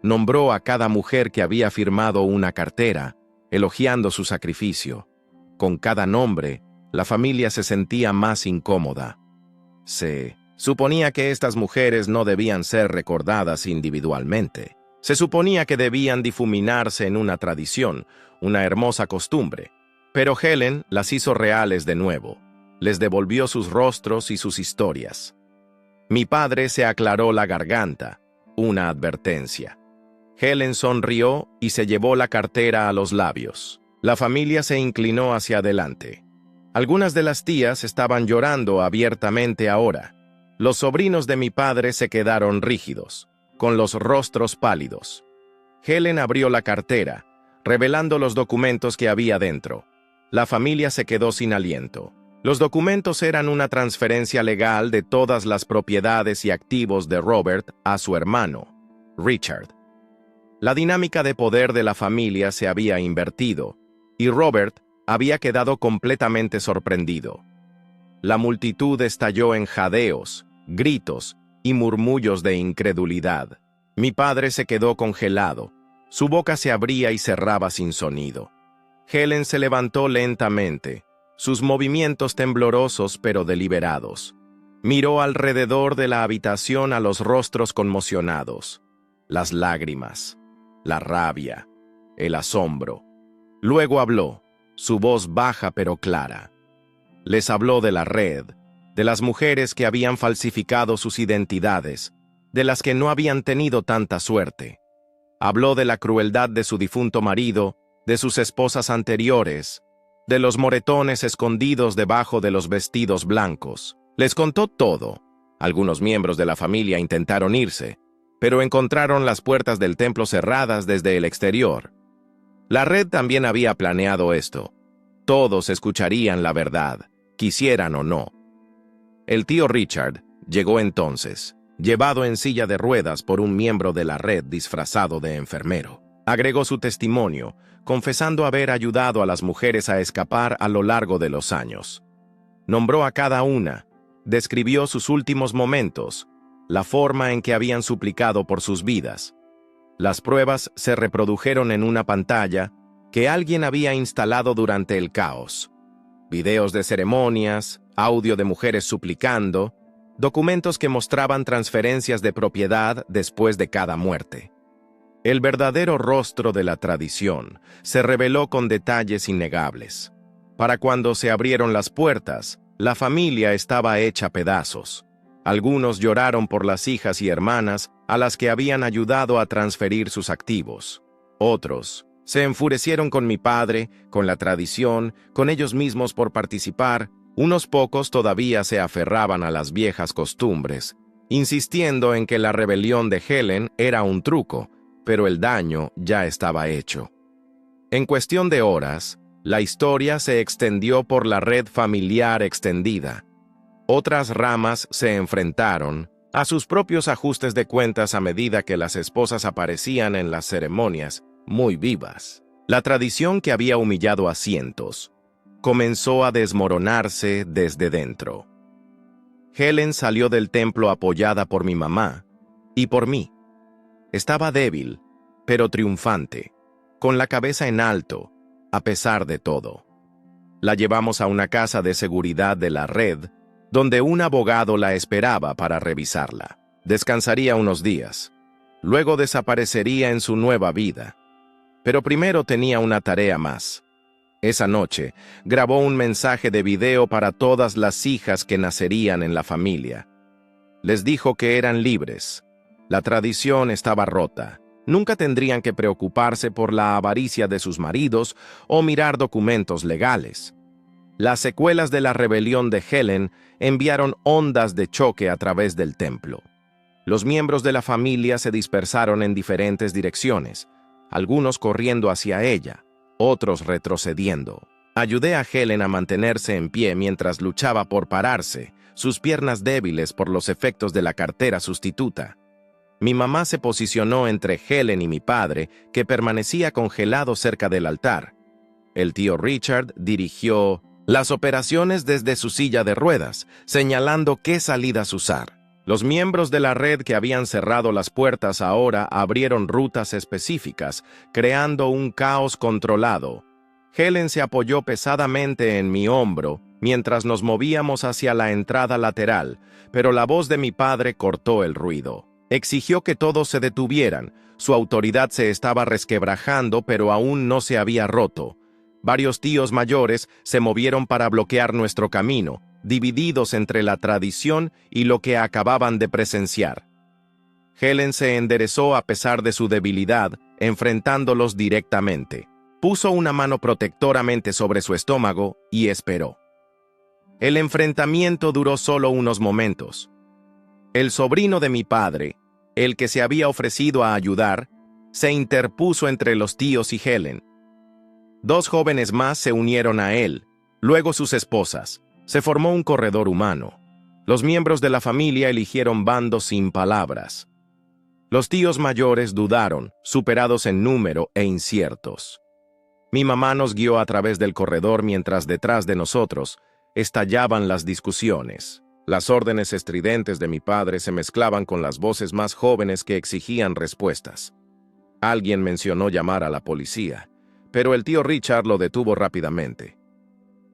Nombró a cada mujer que había firmado una cartera, elogiando su sacrificio. Con cada nombre, la familia se sentía más incómoda. Se suponía que estas mujeres no debían ser recordadas individualmente. Se suponía que debían difuminarse en una tradición, una hermosa costumbre. Pero Helen las hizo reales de nuevo. Les devolvió sus rostros y sus historias. Mi padre se aclaró la garganta, una advertencia. Helen sonrió y se llevó la cartera a los labios. La familia se inclinó hacia adelante. Algunas de las tías estaban llorando abiertamente ahora. Los sobrinos de mi padre se quedaron rígidos, con los rostros pálidos. Helen abrió la cartera, revelando los documentos que había dentro. La familia se quedó sin aliento. Los documentos eran una transferencia legal de todas las propiedades y activos de Robert a su hermano, Richard. La dinámica de poder de la familia se había invertido, y Robert había quedado completamente sorprendido. La multitud estalló en jadeos, gritos y murmullos de incredulidad. Mi padre se quedó congelado. Su boca se abría y cerraba sin sonido. Helen se levantó lentamente, sus movimientos temblorosos pero deliberados. Miró alrededor de la habitación a los rostros conmocionados, las lágrimas, la rabia, el asombro. Luego habló, su voz baja pero clara. Les habló de la red, de las mujeres que habían falsificado sus identidades, de las que no habían tenido tanta suerte. Habló de la crueldad de su difunto marido, de sus esposas anteriores, de los moretones escondidos debajo de los vestidos blancos. Les contó todo. Algunos miembros de la familia intentaron irse, pero encontraron las puertas del templo cerradas desde el exterior. La red también había planeado esto. Todos escucharían la verdad, quisieran o no. El tío Richard llegó entonces, llevado en silla de ruedas por un miembro de la red disfrazado de enfermero. Agregó su testimonio, confesando haber ayudado a las mujeres a escapar a lo largo de los años. Nombró a cada una, describió sus últimos momentos, la forma en que habían suplicado por sus vidas. Las pruebas se reprodujeron en una pantalla que alguien había instalado durante el caos. Videos de ceremonias, audio de mujeres suplicando, documentos que mostraban transferencias de propiedad después de cada muerte. El verdadero rostro de la tradición se reveló con detalles innegables. Para cuando se abrieron las puertas, la familia estaba hecha pedazos. Algunos lloraron por las hijas y hermanas a las que habían ayudado a transferir sus activos. Otros se enfurecieron con mi padre, con la tradición, con ellos mismos por participar. Unos pocos todavía se aferraban a las viejas costumbres, insistiendo en que la rebelión de Helen era un truco, pero el daño ya estaba hecho. En cuestión de horas, la historia se extendió por la red familiar extendida. Otras ramas se enfrentaron a sus propios ajustes de cuentas a medida que las esposas aparecían en las ceremonias, muy vivas. La tradición que había humillado a cientos comenzó a desmoronarse desde dentro. Helen salió del templo apoyada por mi mamá y por mí. Estaba débil, pero triunfante, con la cabeza en alto, a pesar de todo. La llevamos a una casa de seguridad de la red, donde un abogado la esperaba para revisarla. Descansaría unos días. Luego desaparecería en su nueva vida. Pero primero tenía una tarea más. Esa noche, grabó un mensaje de video para todas las hijas que nacerían en la familia. Les dijo que eran libres. La tradición estaba rota. Nunca tendrían que preocuparse por la avaricia de sus maridos o mirar documentos legales. Las secuelas de la rebelión de Helen enviaron ondas de choque a través del templo. Los miembros de la familia se dispersaron en diferentes direcciones, algunos corriendo hacia ella, otros retrocediendo. Ayudé a Helen a mantenerse en pie mientras luchaba por pararse, sus piernas débiles por los efectos de la cartera sustituta. Mi mamá se posicionó entre Helen y mi padre, que permanecía congelado cerca del altar. El tío Richard dirigió las operaciones desde su silla de ruedas, señalando qué salidas usar. Los miembros de la red que habían cerrado las puertas ahora abrieron rutas específicas, creando un caos controlado. Helen se apoyó pesadamente en mi hombro mientras nos movíamos hacia la entrada lateral, pero la voz de mi padre cortó el ruido. Exigió que todos se detuvieran. Su autoridad se estaba resquebrajando, pero aún no se había roto. Varios tíos mayores se movieron para bloquear nuestro camino, divididos entre la tradición y lo que acababan de presenciar. Helen se enderezó a pesar de su debilidad, enfrentándolos directamente. Puso una mano protectoramente sobre su estómago y esperó. El enfrentamiento duró solo unos momentos. El sobrino de mi padre, el que se había ofrecido a ayudar, se interpuso entre los tíos y Helen. Dos jóvenes más se unieron a él, luego sus esposas. Se formó un corredor humano. Los miembros de la familia eligieron bandos sin palabras. Los tíos mayores dudaron, superados en número e inciertos. Mi mamá nos guió a través del corredor mientras detrás de nosotros estallaban las discusiones. Las órdenes estridentes de mi padre se mezclaban con las voces más jóvenes que exigían respuestas. Alguien mencionó llamar a la policía, pero el tío Richard lo detuvo rápidamente.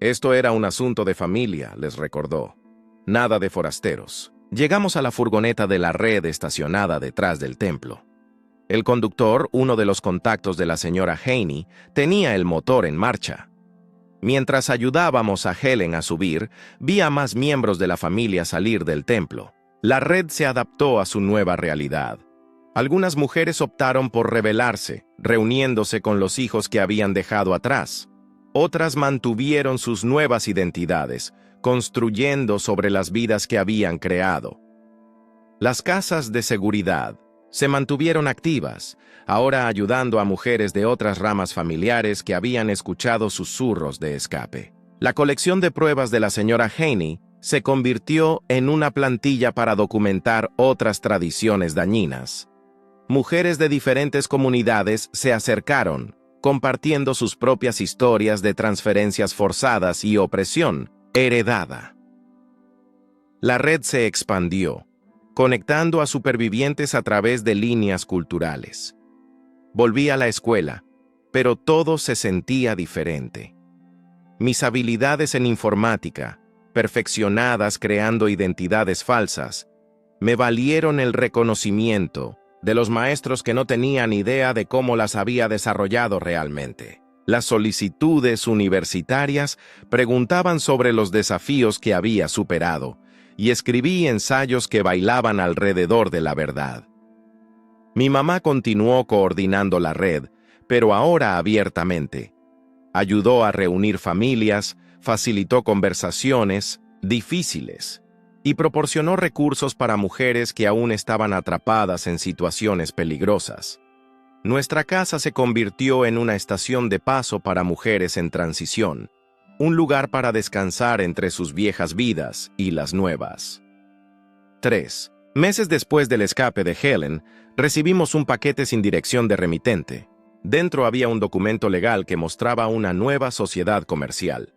Esto era un asunto de familia, les recordó. Nada de forasteros. Llegamos a la furgoneta de la red estacionada detrás del templo. El conductor, uno de los contactos de la señora Haney, tenía el motor en marcha. Mientras ayudábamos a Helen a subir, vi a más miembros de la familia salir del templo. La red se adaptó a su nueva realidad. Algunas mujeres optaron por rebelarse, reuniéndose con los hijos que habían dejado atrás. Otras mantuvieron sus nuevas identidades, construyendo sobre las vidas que habían creado. Las casas de seguridad se mantuvieron activas, ahora ayudando a mujeres de otras ramas familiares que habían escuchado susurros de escape. La colección de pruebas de la señora Haney se convirtió en una plantilla para documentar otras tradiciones dañinas. Mujeres de diferentes comunidades se acercaron, compartiendo sus propias historias de transferencias forzadas y opresión heredada. La red se expandió, conectando a supervivientes a través de líneas culturales. Volví a la escuela, pero todo se sentía diferente. Mis habilidades en informática, perfeccionadas creando identidades falsas, me valieron el reconocimiento de los maestros que no tenían idea de cómo las había desarrollado realmente. Las solicitudes universitarias preguntaban sobre los desafíos que había superado, y escribí ensayos que bailaban alrededor de la verdad. Mi mamá continuó coordinando la red, pero ahora abiertamente. Ayudó a reunir familias, facilitó conversaciones difíciles y proporcionó recursos para mujeres que aún estaban atrapadas en situaciones peligrosas. Nuestra casa se convirtió en una estación de paso para mujeres en transición, un lugar para descansar entre sus viejas vidas y las nuevas. 3 meses después del escape de Helen, recibimos un paquete sin dirección de remitente. Dentro había un documento legal que mostraba una nueva sociedad comercial.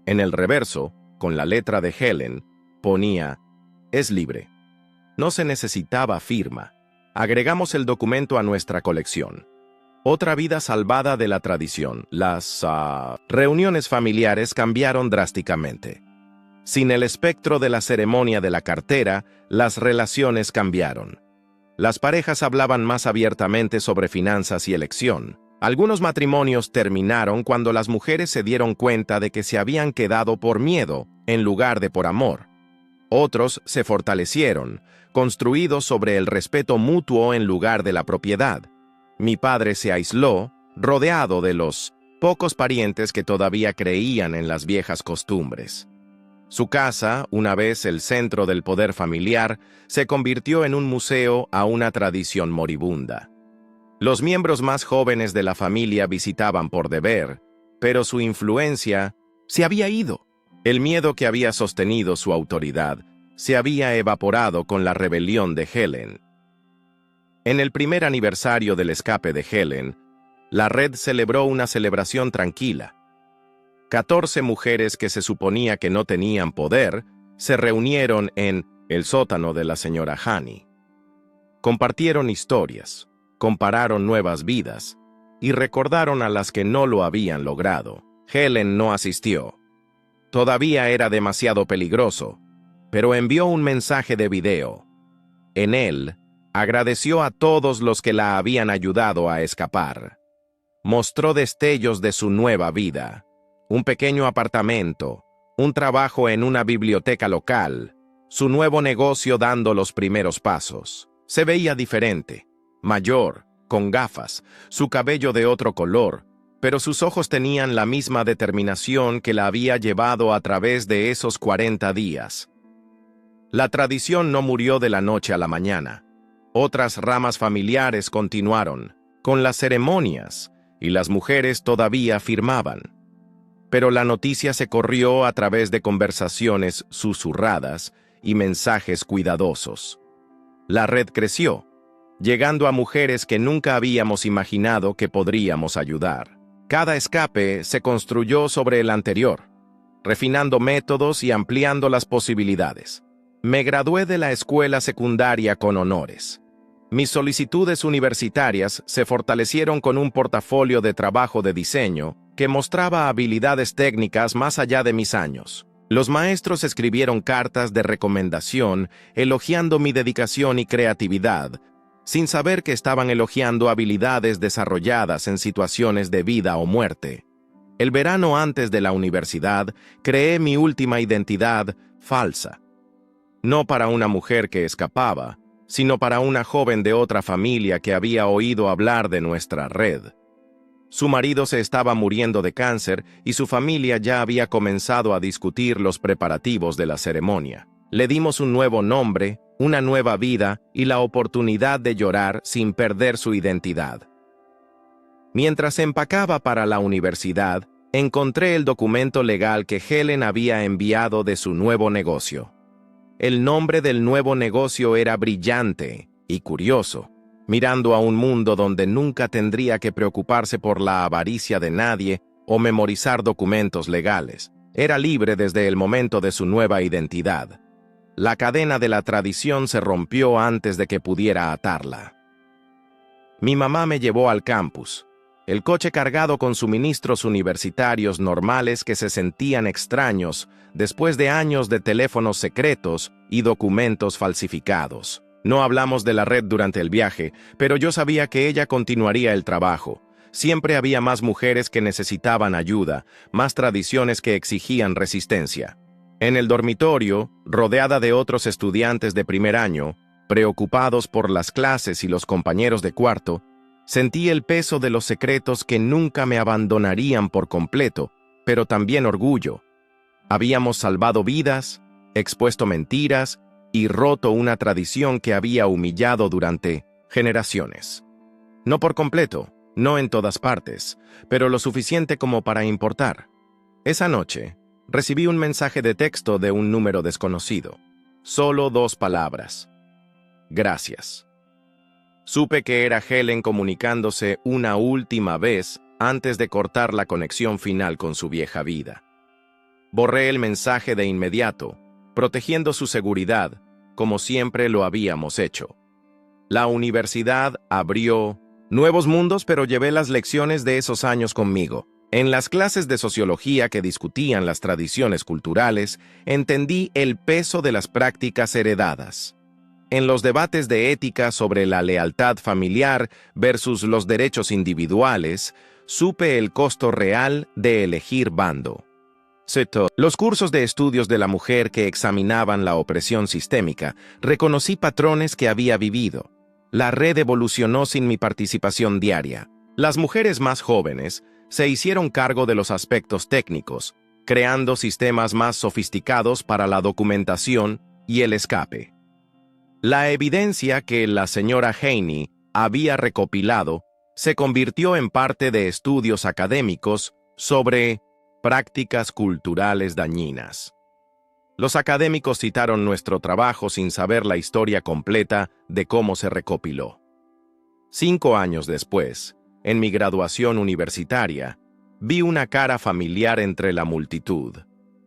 En el reverso, con la letra de Helen, ponía, «Es libre». No se necesitaba firma. Agregamos el documento a nuestra colección. Otra vida salvada de la tradición. Las reuniones familiares cambiaron drásticamente. Sin el espectro de la ceremonia de la cartera, las relaciones cambiaron. Las parejas hablaban más abiertamente sobre finanzas y elección. Algunos matrimonios terminaron cuando las mujeres se dieron cuenta de que se habían quedado por miedo en lugar de por amor. Otros se fortalecieron, construidos sobre el respeto mutuo en lugar de la propiedad. Mi padre se aisló, rodeado de los pocos parientes que todavía creían en las viejas costumbres. Su casa, una vez el centro del poder familiar, se convirtió en un museo a una tradición moribunda. Los miembros más jóvenes de la familia visitaban por deber, pero su influencia se había ido. El miedo que había sostenido su autoridad se había evaporado con la rebelión de Helen. En el primer aniversario del escape de Helen, la red celebró una celebración tranquila. 14 mujeres que se suponía que no tenían poder se reunieron en el sótano de la señora Honey. Compartieron historias, compararon nuevas vidas y recordaron a las que no lo habían logrado. Helen no asistió. Todavía era demasiado peligroso, pero envió un mensaje de video. En él, agradeció a todos los que la habían ayudado a escapar. Mostró destellos de su nueva vida. Un pequeño apartamento, un trabajo en una biblioteca local, su nuevo negocio dando los primeros pasos. Se veía diferente, mayor, con gafas, su cabello de otro color, pero sus ojos tenían la misma determinación que la había llevado a través de esos 40 días. La tradición no murió de la noche a la mañana. Otras ramas familiares continuaron, con las ceremonias, y las mujeres todavía firmaban. Pero la noticia se corrió a través de conversaciones susurradas y mensajes cuidadosos. La red creció, llegando a mujeres que nunca habíamos imaginado que podríamos ayudar. Cada escape se construyó sobre el anterior, refinando métodos y ampliando las posibilidades. Me gradué de la escuela secundaria con honores. Mis solicitudes universitarias se fortalecieron con un portafolio de trabajo de diseño que mostraba habilidades técnicas más allá de mis años. Los maestros escribieron cartas de recomendación elogiando mi dedicación y creatividad, sin saber que estaban elogiando habilidades desarrolladas en situaciones de vida o muerte. El verano antes de la universidad, creé mi última identidad falsa. No para una mujer que escapaba, sino para una joven de otra familia que había oído hablar de nuestra red. Su marido se estaba muriendo de cáncer y su familia ya había comenzado a discutir los preparativos de la ceremonia. Le dimos un nuevo nombre, una nueva vida y la oportunidad de llorar sin perder su identidad. Mientras empacaba para la universidad, encontré el documento legal que Helen había enviado de su nuevo negocio. El nombre del nuevo negocio era brillante y curioso, mirando a un mundo donde nunca tendría que preocuparse por la avaricia de nadie o memorizar documentos legales. Era libre desde el momento de su nueva identidad. La cadena de la tradición se rompió antes de que pudiera atarla. Mi mamá me llevó al campus, el coche cargado con suministros universitarios normales que se sentían extraños después de años de teléfonos secretos y documentos falsificados. No hablamos de la red durante el viaje, pero yo sabía que ella continuaría el trabajo. Siempre había más mujeres que necesitaban ayuda, más tradiciones que exigían resistencia. En el dormitorio, rodeada de otros estudiantes de primer año, preocupados por las clases y los compañeros de cuarto, sentí el peso de los secretos que nunca me abandonarían por completo, pero también orgullo. Habíamos salvado vidas, expuesto mentiras y roto una tradición que había humillado durante generaciones. No por completo, no en todas partes, pero lo suficiente como para importar. Esa noche, recibí un mensaje de texto de un número desconocido. Solo 2 palabras. Gracias. Supe que era Helen comunicándose una última vez antes de cortar la conexión final con su vieja vida. Borré el mensaje de inmediato, protegiendo su seguridad, como siempre lo habíamos hecho. La universidad abrió nuevos mundos, pero llevé las lecciones de esos años conmigo. En las clases de sociología que discutían las tradiciones culturales, entendí el peso de las prácticas heredadas. En los debates de ética sobre la lealtad familiar versus los derechos individuales, supe el costo real de elegir bando. Los cursos de estudios de la mujer que examinaban la opresión sistémica, reconocí patrones que había vivido. La red evolucionó sin mi participación diaria. Las mujeres más jóvenes se hicieron cargo de los aspectos técnicos, creando sistemas más sofisticados para la documentación y el escape. La evidencia que la señora Haney había recopilado se convirtió en parte de estudios académicos sobre prácticas culturales dañinas. Los académicos citaron nuestro trabajo sin saber la historia completa de cómo se recopiló. 5 años después, en mi graduación universitaria, vi una cara familiar entre la multitud.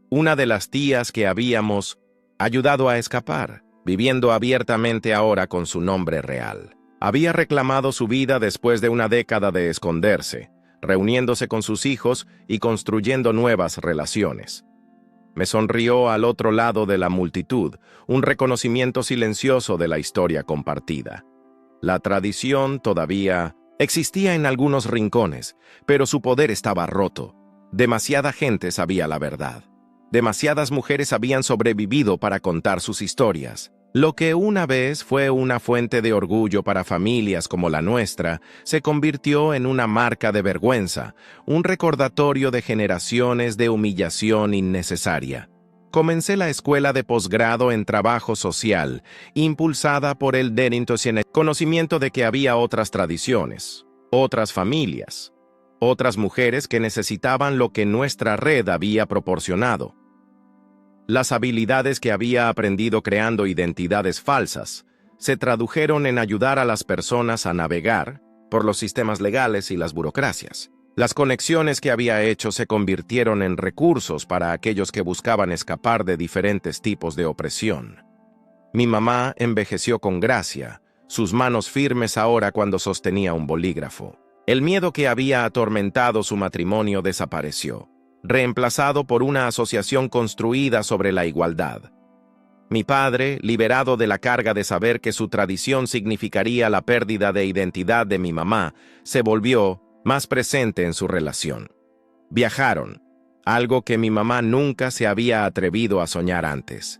Una de las tías que habíamos ayudado a escapar, viviendo abiertamente ahora con su nombre real. Había reclamado su vida después de una década de esconderse, reuniéndose con sus hijos y construyendo nuevas relaciones. Me sonrió al otro lado de la multitud, un reconocimiento silencioso de la historia compartida. La tradición todavía existía en algunos rincones, pero su poder estaba roto. Demasiada gente sabía la verdad. Demasiadas mujeres habían sobrevivido para contar sus historias. Lo que una vez fue una fuente de orgullo para familias como la nuestra, se convirtió en una marca de vergüenza, un recordatorio de generaciones de humillación innecesaria. Comencé la escuela de posgrado en trabajo social, impulsada por el conocimiento de que había otras tradiciones, otras familias, otras mujeres que necesitaban lo que nuestra red había proporcionado. Las habilidades que había aprendido creando identidades falsas se tradujeron en ayudar a las personas a navegar por los sistemas legales y las burocracias. Las conexiones que había hecho se convirtieron en recursos para aquellos que buscaban escapar de diferentes tipos de opresión. Mi mamá envejeció con gracia, sus manos firmes ahora cuando sostenía un bolígrafo. El miedo que había atormentado su matrimonio desapareció, reemplazado por una asociación construida sobre la igualdad. Mi padre, liberado de la carga de saber que su tradición significaría la pérdida de identidad de mi mamá, se volvió más presente en su relación. Viajaron, algo que mi mamá nunca se había atrevido a soñar antes.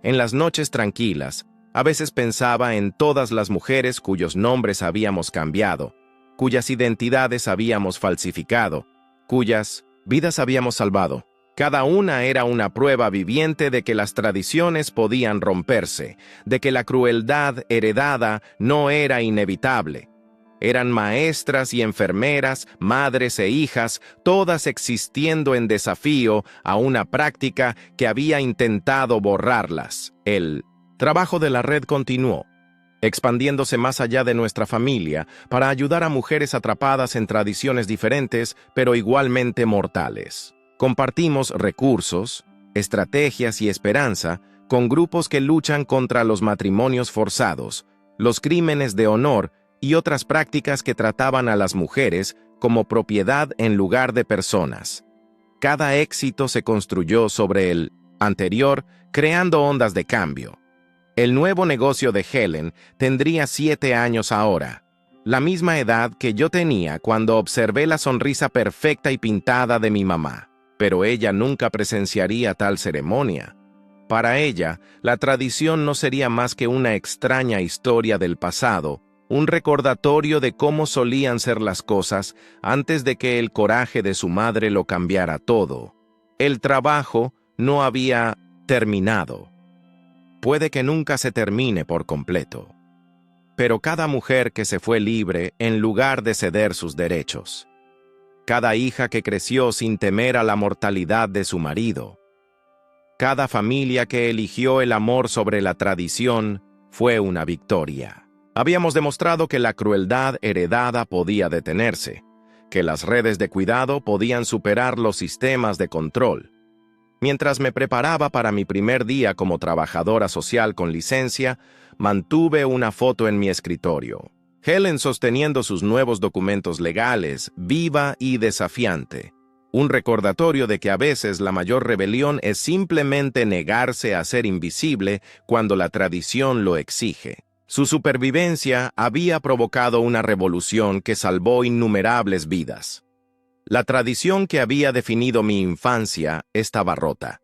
En las noches tranquilas, a veces pensaba en todas las mujeres cuyos nombres habíamos cambiado, cuyas identidades habíamos falsificado, cuyas vidas habíamos salvado. Cada una era una prueba viviente de que las tradiciones podían romperse, de que la crueldad heredada no era inevitable. Eran maestras y enfermeras, madres e hijas, todas existiendo en desafío a una práctica que había intentado borrarlas. El trabajo de la red continuó, expandiéndose más allá de nuestra familia para ayudar a mujeres atrapadas en tradiciones diferentes, pero igualmente mortales. Compartimos recursos, estrategias y esperanza con grupos que luchan contra los matrimonios forzados, los crímenes de honor y otras prácticas que trataban a las mujeres como propiedad en lugar de personas. Cada éxito se construyó sobre el anterior, creando ondas de cambio. El nuevo negocio de Helen tendría 7 años ahora, la misma edad que yo tenía cuando observé la sonrisa perfecta y pintada de mi mamá, pero ella nunca presenciaría tal ceremonia. Para ella, la tradición no sería más que una extraña historia del pasado, un recordatorio de cómo solían ser las cosas antes de que el coraje de su madre lo cambiara todo. El trabajo no había terminado. Puede que nunca se termine por completo. Pero cada mujer que se fue libre en lugar de ceder sus derechos. Cada hija que creció sin temer a la mortalidad de su marido. Cada familia que eligió el amor sobre la tradición fue una victoria. Habíamos demostrado que la crueldad heredada podía detenerse, que las redes de cuidado podían superar los sistemas de control. Mientras me preparaba para mi primer día como trabajadora social con licencia, mantuve una foto en mi escritorio. Helen sosteniendo sus nuevos documentos legales, viva y desafiante. Un recordatorio de que a veces la mayor rebelión es simplemente negarse a ser invisible cuando la tradición lo exige. Su supervivencia había provocado una revolución que salvó innumerables vidas. La tradición que había definido mi infancia estaba rota.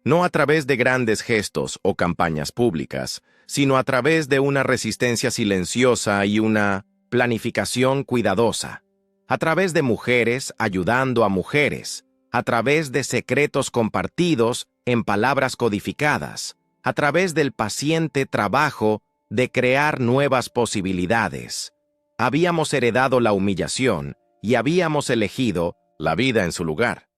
No a través de grandes gestos o campañas públicas, sino a través de una resistencia silenciosa y una planificación cuidadosa. A través de mujeres ayudando a mujeres, a través de secretos compartidos en palabras codificadas, a través del paciente trabajo de crear nuevas posibilidades. Habíamos heredado la humillación y habíamos elegido la vida en su lugar.